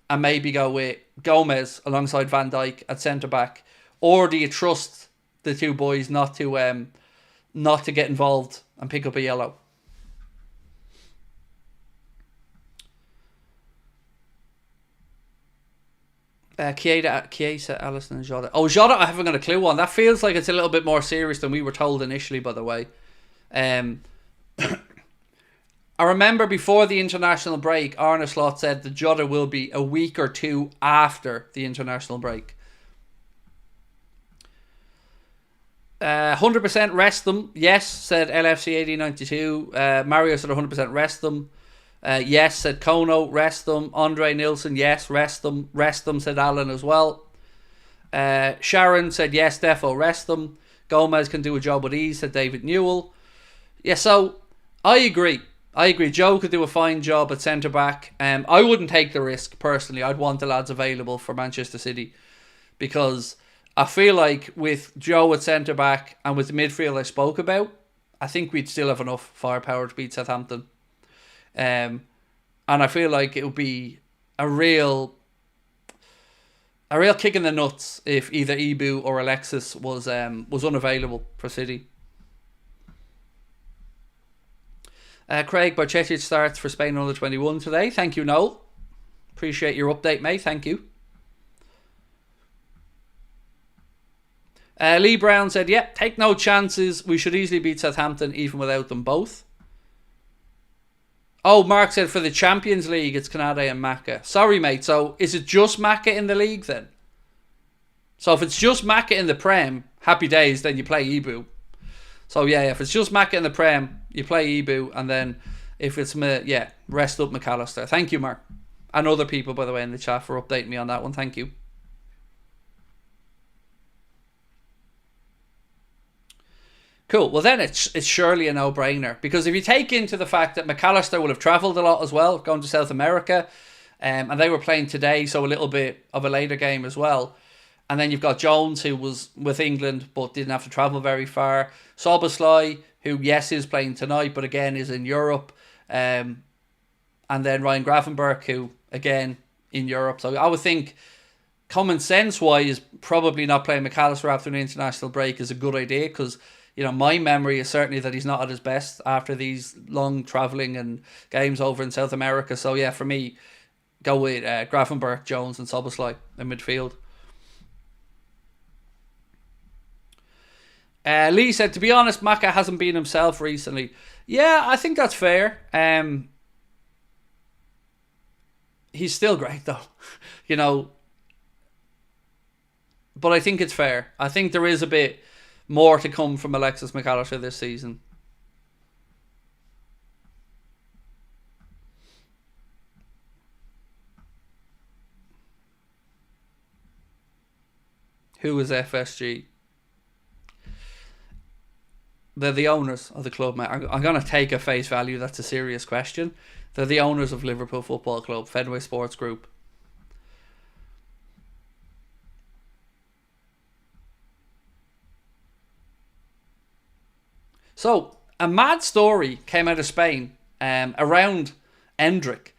and maybe go with Gomez alongside Van Dijk at centre-back? Or do you trust the 2 boys not to get involved and pick up a yellow? Chiesa, Alisson and Jota. Oh, Jota I haven't got a clue on. That feels like it's a little bit more serious than we were told initially, by the way. I remember before the international break, Arne Slot said that Jota will be a week or 2 after the international break. 100% rest them. Yes, said LFC 1892. Mario said 100% rest them. Yes, said Kono, rest them. Andre Nilsson, yes, rest them. Rest them, said Alan as well. Sharon said yes, defo, rest them. Gomez can do a job with ease, said David Newell. Yeah, so I agree. Joe could do a fine job at centre-back. I wouldn't take the risk, personally. I'd want the lads available for Manchester City, because I feel like with Joe at centre-back and with the midfield I spoke about, I think we'd still have enough firepower to beat Southampton. And I feel like it would be a real kick in the nuts if either Ibu or Alexis was unavailable for City. Craig Barchetic starts for Spain under 21 today. Thank you, Noel. Appreciate your update, mate. Thank you. Lee Brown said, yep, take no chances. We should easily beat Southampton even without them both. Oh, Mark said for the Champions League, it's Kanade and Maka. Sorry, mate. So is it just Maka in the league then? So if it's just Maka in the Prem, happy days, then you play Ibu. So yeah, if it's just Maka in the Prem, you play Ibu. And then if it's, rest up McAllister. Thank you, Mark. And other people, by the way, in the chat for updating me on that one. Thank you. Cool. Well, then it's surely a no-brainer, because if you take into the fact that McAllister will have travelled a lot as well, going to South America, and they were playing today, so a little bit of a later game as well. And then you've got Jones, who was with England but didn't have to travel very far. Szoboszlai, who, yes, is playing tonight, but again is in Europe. And then Ryan Gravenberch, who, again, in Europe. So I would think, common sense-wise, probably not playing McAllister after an international break is a good idea, because, my memory is certainly that he's not at his best after these long travelling and games over in South America. So, yeah, for me, go with Gravenberch, Jones and Szoboszlai in midfield. Lee said, to be honest, Maka hasn't been himself recently. Yeah, I think that's fair. He's still great, though. But I think it's fair. I think there is a bit more to come from Alexis McAllister this season. Who is FSG? They're the owners of the club, mate. I'm going to take at face value that's a serious question. They're the owners of Liverpool Football Club, Fenway Sports Group. So, a mad story came out of Spain around Endrick.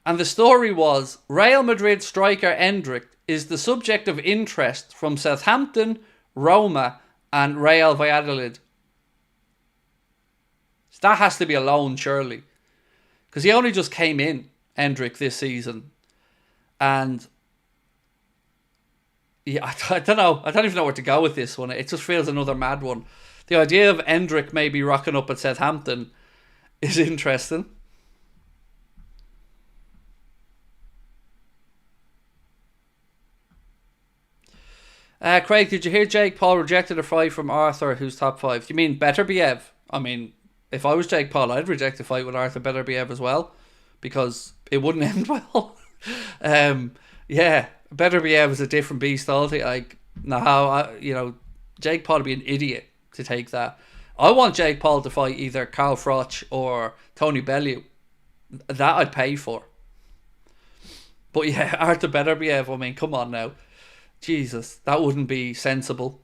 And the story was, Real Madrid striker Endrick is the subject of interest from Southampton, Roma and Real Valladolid. That has to be a loan, surely. Because he only just came in, Endrick, this season. And yeah, I don't know. I don't even know where to go with this one. It just feels another mad one. The idea of Endrick maybe rocking up at Southampton is interesting. Craig, did you hear Jake Paul rejected a fight from Arthur, who's top 5? Do you mean Beterbiev? I mean, if I was Jake Paul, I'd reject a fight with Arthur Beterbiev as well, because it wouldn't end well. Yeah, Beterbiev is a different beast altogether. Jake Paul would be an idiot to take that. I want Jake Paul to fight either Carl Froch or Tony Bellew. That I'd pay for. But yeah, Arthur Beterbiev, I mean, come on now. Jesus, that wouldn't be sensible.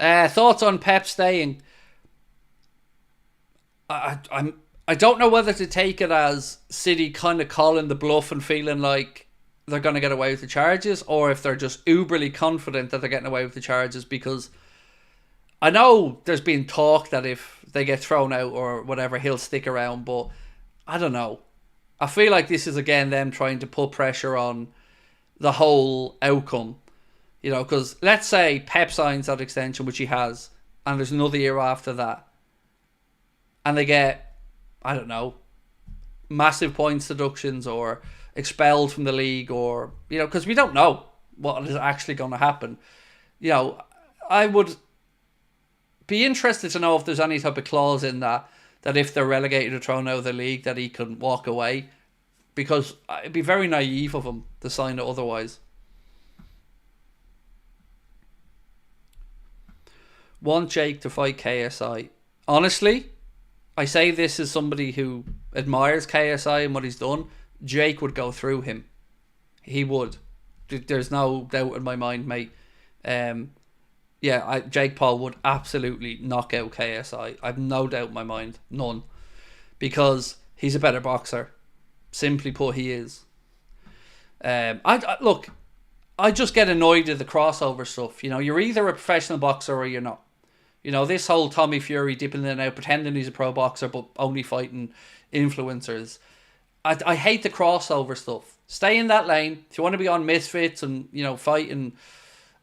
Thoughts on Pep staying? I don't know whether to take it as City kind of calling the bluff and feeling like they're going to get away with the charges, or if they're just uberly confident that they're getting away with the charges, because I know there's been talk that if they get thrown out or whatever, he'll stick around, but I don't know. I feel like this is again them trying to put pressure on the whole outcome. Because let's say Pep signs that extension, which he has, and there's another year after that, and they get, I don't know, massive points deductions or expelled from the league, or, because we don't know what is actually going to happen. I would be interested to know if there's any type of clause in that if they're relegated or thrown out of the league, that he can walk away, because it'd be very naive of him to sign it otherwise. Want Jake to fight KSI? Honestly, I say this as somebody who admires KSI and what he's done. Jake would go through him. He would. There's no doubt in my mind, mate. Jake Paul would absolutely knock out KSI. I've no doubt in my mind. None. Because he's a better boxer. Simply put, he is. I just get annoyed at the crossover stuff. You're either a professional boxer or you're not. This whole Tommy Fury dipping in and out, pretending he's a pro boxer but only fighting influencers. I hate the crossover stuff. Stay in that lane. If you want to be on Misfits and, fighting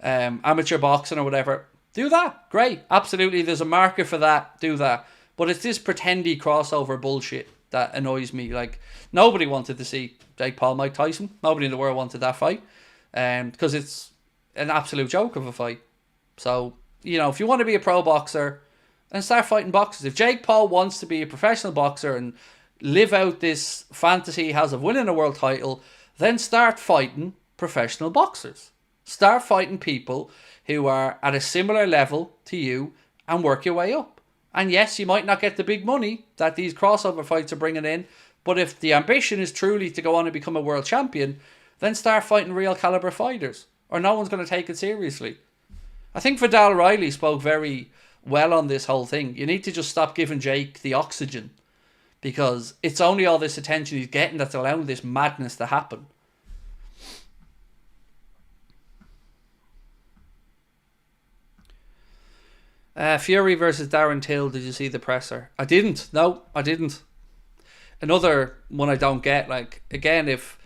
amateur boxing or whatever, do that. Great. Absolutely. There's a market for that. Do that. But it's this pretendy crossover bullshit that annoys me. Like, nobody wanted to see Jake Paul, Mike Tyson. Nobody in the world wanted that fight. Because it's an absolute joke of a fight. So, if you want to be a pro boxer, then start fighting boxers. If Jake Paul wants to be a professional boxer and live out this fantasy he has of winning a world title, then start fighting professional boxers. Start fighting people who are at a similar level to you and work your way up. And yes, you might not get the big money that these crossover fights are bringing in, but if the ambition is truly to go on and become a world champion, then start fighting real caliber fighters, or no one's going to take it seriously. I think Vidal Riley spoke very well on this whole thing. You need to just stop giving Jake the oxygen, because it's only all this attention he's getting that's allowing this madness to happen. Fury versus Darren Till. Did you see the presser? I didn't. No, I didn't. Another one I don't get. Like, again, if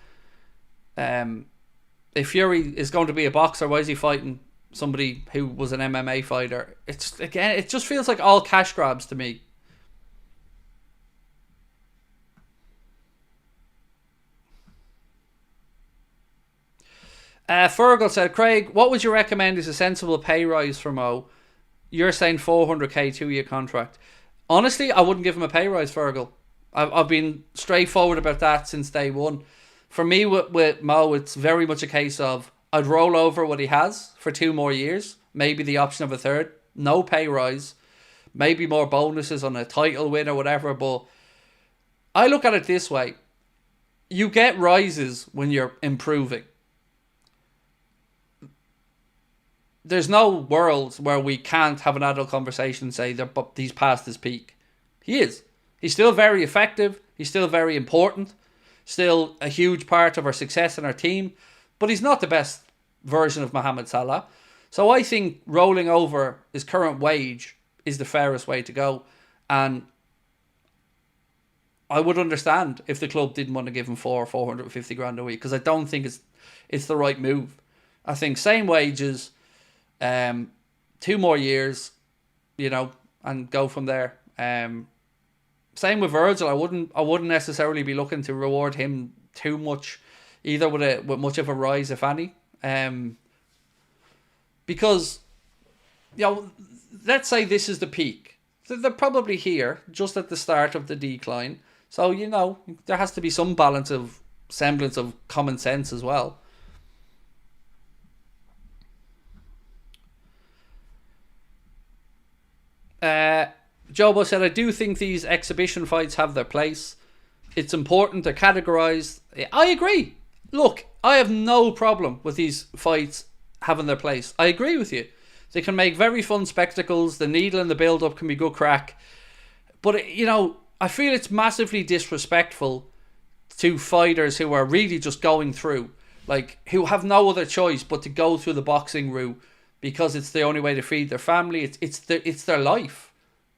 Fury is going to be a boxer, why is he fighting somebody who was an MMA fighter? It just feels like all cash grabs to me. Fergal said, Craig, what would you recommend is a sensible pay rise for Mo? You're saying 400k 2-year contract. Honestly, I wouldn't give him a pay rise, Fergal. I've been straightforward about that since day one. For me, with Mo, it's very much a case of I'd roll over what he has for 2 more years, maybe the option of a third, no pay rise, maybe more bonuses on a title win or whatever. But I look at it this way: you get rises when you're improving. There's no world where we can't have an adult conversation and say that he's past his peak. He is. He's still very effective. He's still very important. Still a huge part of our success in our team. But he's not the best version of Mohamed Salah. So I think rolling over his current wage is the fairest way to go. And I would understand if the club didn't want to give him 450 grand a week, because I don't think it's the right move. I think same wages, 2 more years, and go from there. Same with Virgil. I wouldn't necessarily be looking to reward him too much, either with much of a rise, if any. Because, let's say this is the peak. They're probably here, just at the start of the decline. So, there has to be some semblance of common sense as well. Jobo said, I do think these exhibition fights have their place. It's important, they're categorised. I agree. Look, I have no problem with these fights having their place. I agree with you. They can make very fun spectacles. The needle and the build-up can be good crack. But, I feel it's massively disrespectful to fighters who are really just going through, who have no other choice but to go through the boxing route because it's the only way to feed their family. It's their life,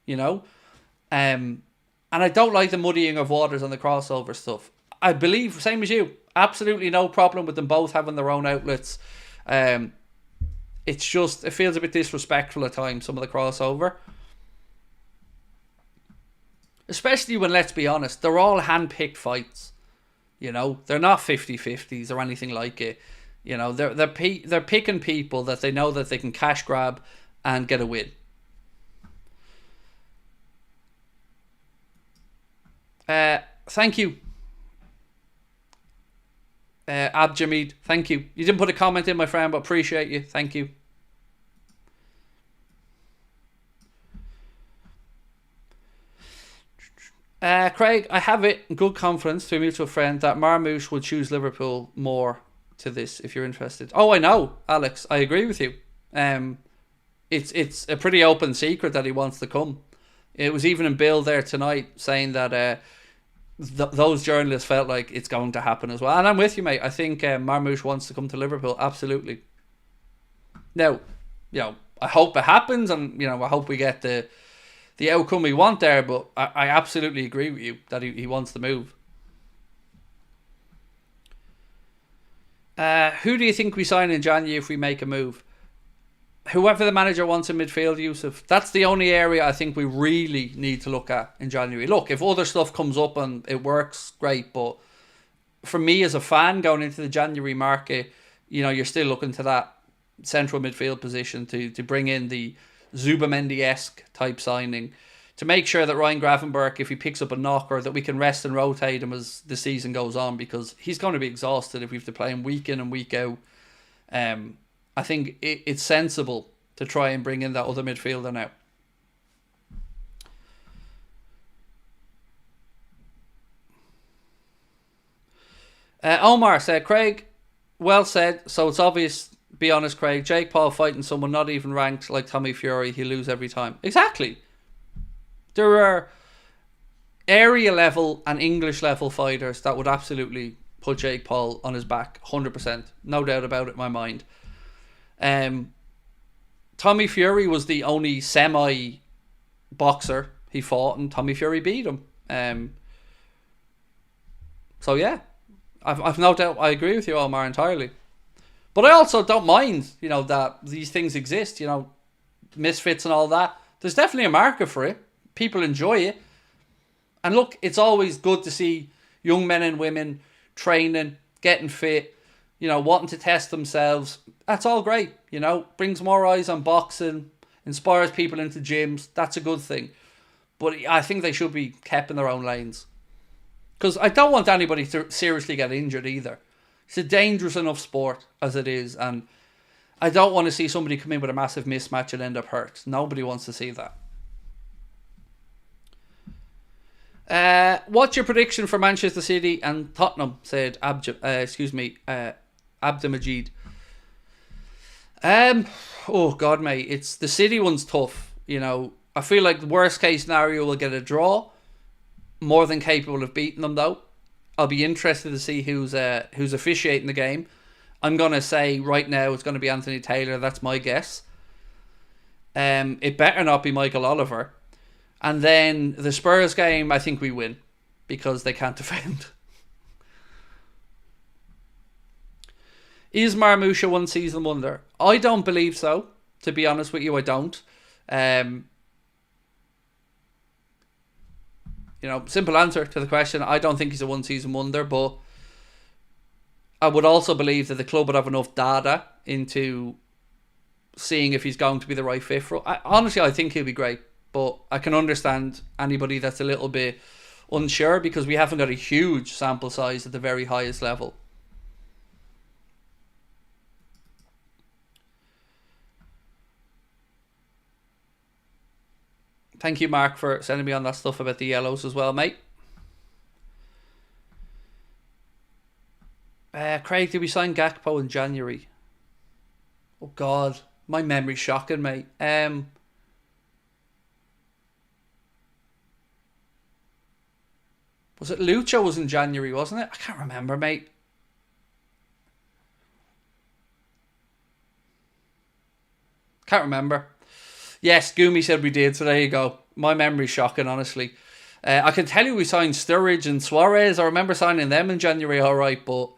and I don't like the muddying of waters on the crossover stuff. I believe, same as you, absolutely no problem with them both having their own outlets. It's just, it feels a bit disrespectful at times, some of the crossover. Especially when, let's be honest, they're all hand-picked fights. They're not 50-50s or anything like it. They're picking people that they know that they can cash grab and get a win. Thank you, Abjamid. Thank you. You didn't put a comment in, my friend, but appreciate you. Thank you. Craig, I have it in good confidence to a mutual friend that Marmoush would choose Liverpool more to this if you're interested. Oh, I know, Alex. I agree with you. It's a pretty open secret that he wants to come. It was even in BILD there tonight saying that those journalists felt like it's going to happen as well. And I'm with you, mate. I think Marmoush wants to come to Liverpool. Absolutely. Now, I hope it happens, and I hope we get the outcome we want there. But I absolutely agree with you that he wants to move. Who do you think we sign in January if we make a move? Whoever the manager wants in midfield, Yusuf. That's the only area I think we really need to look at in January. Look, if other stuff comes up and it works, great. But for me as a fan going into the January market, you're still looking to that central midfield position to bring in the Zubamendi-esque type signing, to make sure that Ryan Gravenberch, if he picks up a knocker, that we can rest and rotate him as the season goes on, because he's going to be exhausted if we have to play him week in and week out. I think it's sensible to try and bring in that other midfielder now. Omar said, Craig, well said. So it's obvious be honest, Craig, Jake Paul fighting someone not even ranked like Tommy Fury, he'll lose every time. Exactly. There are area level and English level fighters that would absolutely put Jake Paul on his back, 100%. No doubt about it in my mind. Tommy Fury was the only semi-boxer he fought, and Tommy Fury beat him. So yeah, I've no doubt, I agree with you, Omar, entirely. But I also don't mind, that these things exist, misfits and all that. There's definitely a market for it. People enjoy it. And look, it's always good to see young men and women training, getting fit, wanting to test themselves. That's all great, brings more eyes on boxing, inspires people into gyms. That's a good thing. But I think they should be kept in their own lanes. Because I don't want anybody to seriously get injured either. It's a dangerous enough sport as it is. And I don't want to see somebody come in with a massive mismatch and end up hurt. Nobody wants to see that. What's your prediction for Manchester City and Tottenham? Said Abdelmajid. Oh God, mate, it's the City one's tough. I feel like the worst case scenario will get a draw. More than capable of beating them though. I'll be interested to see who's officiating the game. I'm gonna say right now it's gonna be Anthony Taylor. That's my guess. It better not be Michael Oliver. And then the Spurs game, I think we win because they can't defend. Is Marmoush a one-season wonder? I don't believe so. To be honest with you, I don't. Simple answer to the question. I don't think he's a one-season wonder, but I would also believe that the club would have enough data into seeing if he's going to be the right fit for. Honestly, I think he'll be great. But I can understand anybody that's a little bit unsure because we haven't got a huge sample size at the very highest level. Thank you, Mark, for sending me on that stuff about the yellows as well, mate. Craig, did we sign Gakpo in January? Oh, God. My memory's shocking, mate. Was it Lucho was in January, wasn't it? I can't remember, mate. Can't remember. Yes, Goomy said we did, so there you go. My memory's shocking, honestly. I can tell you we signed Sturridge and Suarez. I remember signing them in January, all right, but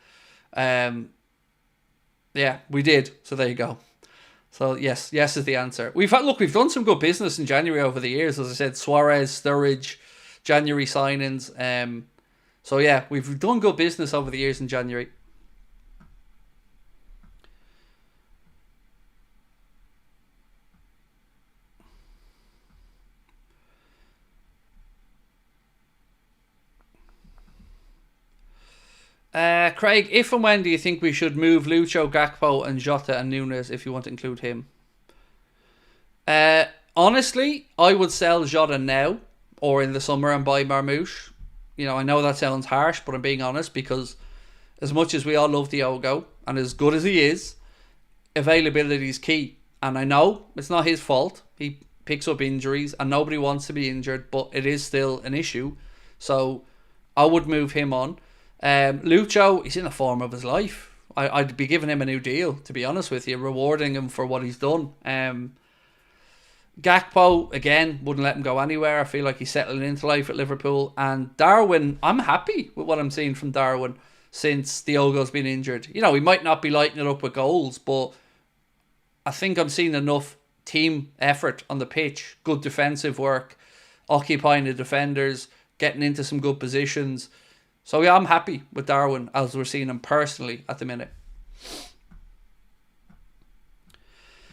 yeah, we did. So there you go. So yes is the answer. We've done some good business in January over the years. As I said, Suarez, Sturridge, January signings. So yeah, we've done good business over the years in January. Craig, if and when do you think we should move Lucho, Gakpo and Jota and Nunes if you want to include him? Honestly, I would sell Jota now or in the summer and buy Marmoush. I know that sounds harsh, but I'm being honest because as much as we all love Diogo and as good as he is, availability is key. And I know it's not his fault. He picks up injuries and nobody wants to be injured, but it is still an issue. So I would move him on. Lucho, he's in the form of his life. I'd be giving him a new deal, to be honest with you, rewarding him for what he's done. Gakpo, again, wouldn't let him go anywhere. I feel like he's settling into life at Liverpool. And Darwin, I'm happy with what I'm seeing from Darwin since Diogo's been injured. He might not be lighting it up with goals, but I think I'm seeing enough team effort on the pitch, good defensive work, occupying the defenders, getting into some good positions. So yeah, I'm happy with Darwin as we're seeing him personally at the minute.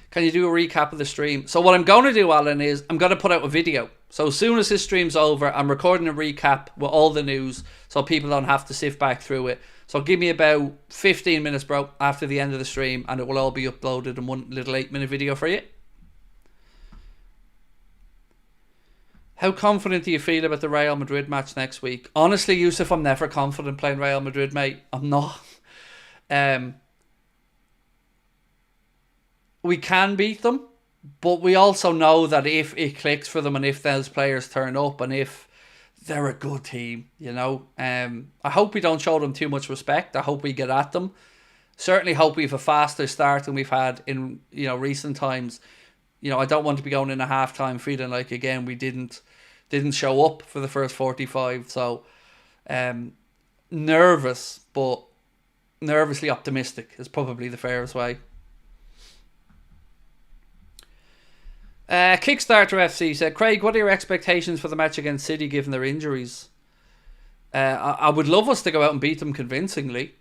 Can you do a recap of the stream? So what I'm going to do, Alan, is I'm going to put out a video. So as soon as this stream's over, I'm recording a recap with all the news so people don't have to sift back through it. So give me about 15 minutes, bro, after the end of the stream, and it will all be uploaded in one little 8-minute video for you. How confident do you feel about the Real Madrid match next week? Honestly, Yusuf, I'm never confident playing Real Madrid, mate. I'm not. we can beat them, but we also know that if it clicks for them and if those players turn up and if they're a good team, you know. I hope we don't show them too much respect. I hope we get at them. Certainly hope we have a faster start than we've had in, you know, recent times. You know, I don't want to be going in a half-time feeling like, again, we didn't show up for the first 45. So, nervous, but nervously optimistic is probably the fairest way. Kickstarter FC said, Craig, what are your expectations for the match against City given their injuries? I would love us to go out and beat them convincingly.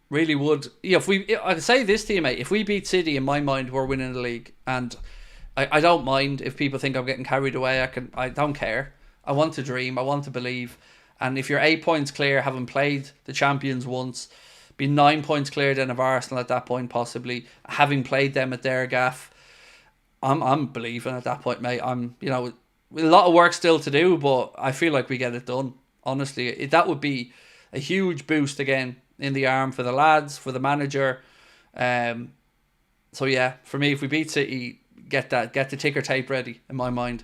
Really would. Yeah, I'd say this to you, mate. If we beat City, in my mind, we're winning the league. And I don't mind if people think I'm getting carried away. I don't care. I want to dream. I want to believe. And if you're 8 points clear, having played the champions once, be 9 points clear then of Arsenal at that point, possibly, having played them at their gaff, I'm believing at that point, mate. I'm, you know, with a lot of work still to do, but I feel like we get it done. Honestly, that would be a huge boost again in the arm for the lads, for the manager. So yeah, for me, if we beat City, get the ticker tape ready in my mind.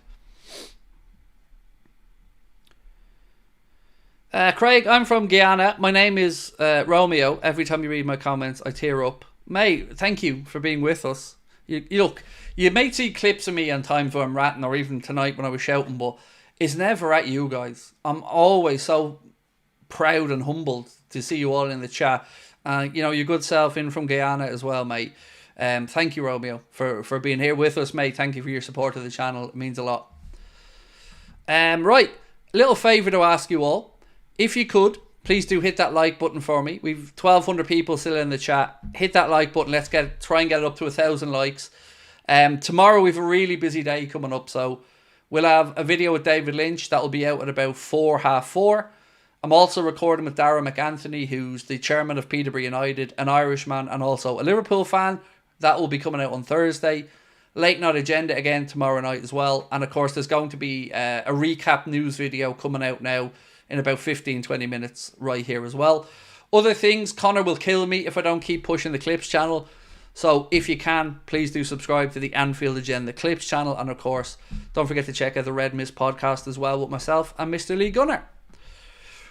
Craig, I'm from Guyana. My name is Romeo. Every time you read my comments, I tear up. Mate, thank you for being with us. You look, you may see clips of me on times where I'm ratting, or even tonight when I was shouting, but it's never at you guys. I'm always so proud and humbled to see you all in the chat. You know, your good self in from Guyana as well, mate. Thank you, Romeo, for being here with us, mate. Thank you for your support of the channel. It means a lot. Right, little favour to ask you all. If you could, please do hit that like button for me. We've 1,200 people still in the chat. Hit that like button. Let's try and get it up to 1,000 likes. Tomorrow we've a really busy day coming up, so we'll have a video with David Lynch that will be out at about 4:30. I'm also recording with Darragh McAnthony, who's the chairman of Peterborough United, an Irishman and also a Liverpool fan. That will be coming out on Thursday. Late night agenda again tomorrow night as well. And of course, there's going to be a recap news video coming out now in about 15-20 minutes right here as well. Other things, Connor will kill me if I don't keep pushing the Clips channel. So if you can, please do subscribe to the Anfield Agenda Clips channel. And of course, don't forget to check out the Red Mist podcast as well with myself and Mr. Lee Gunner.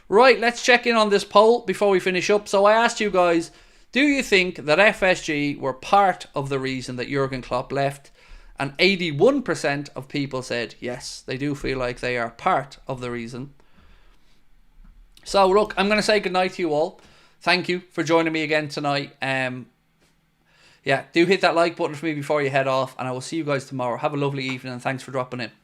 Right, let's check in on this poll before we finish up. So I asked you guys, do you think that FSG were part of the reason that Jurgen Klopp left? And 81% of people said yes, they do feel like they are part of the reason. So look, I'm going to say goodnight to you all. Thank you for joining me again tonight. Yeah, do hit that like button for me before you head off, and I will see you guys tomorrow. Have a lovely evening and thanks for dropping in. Bye.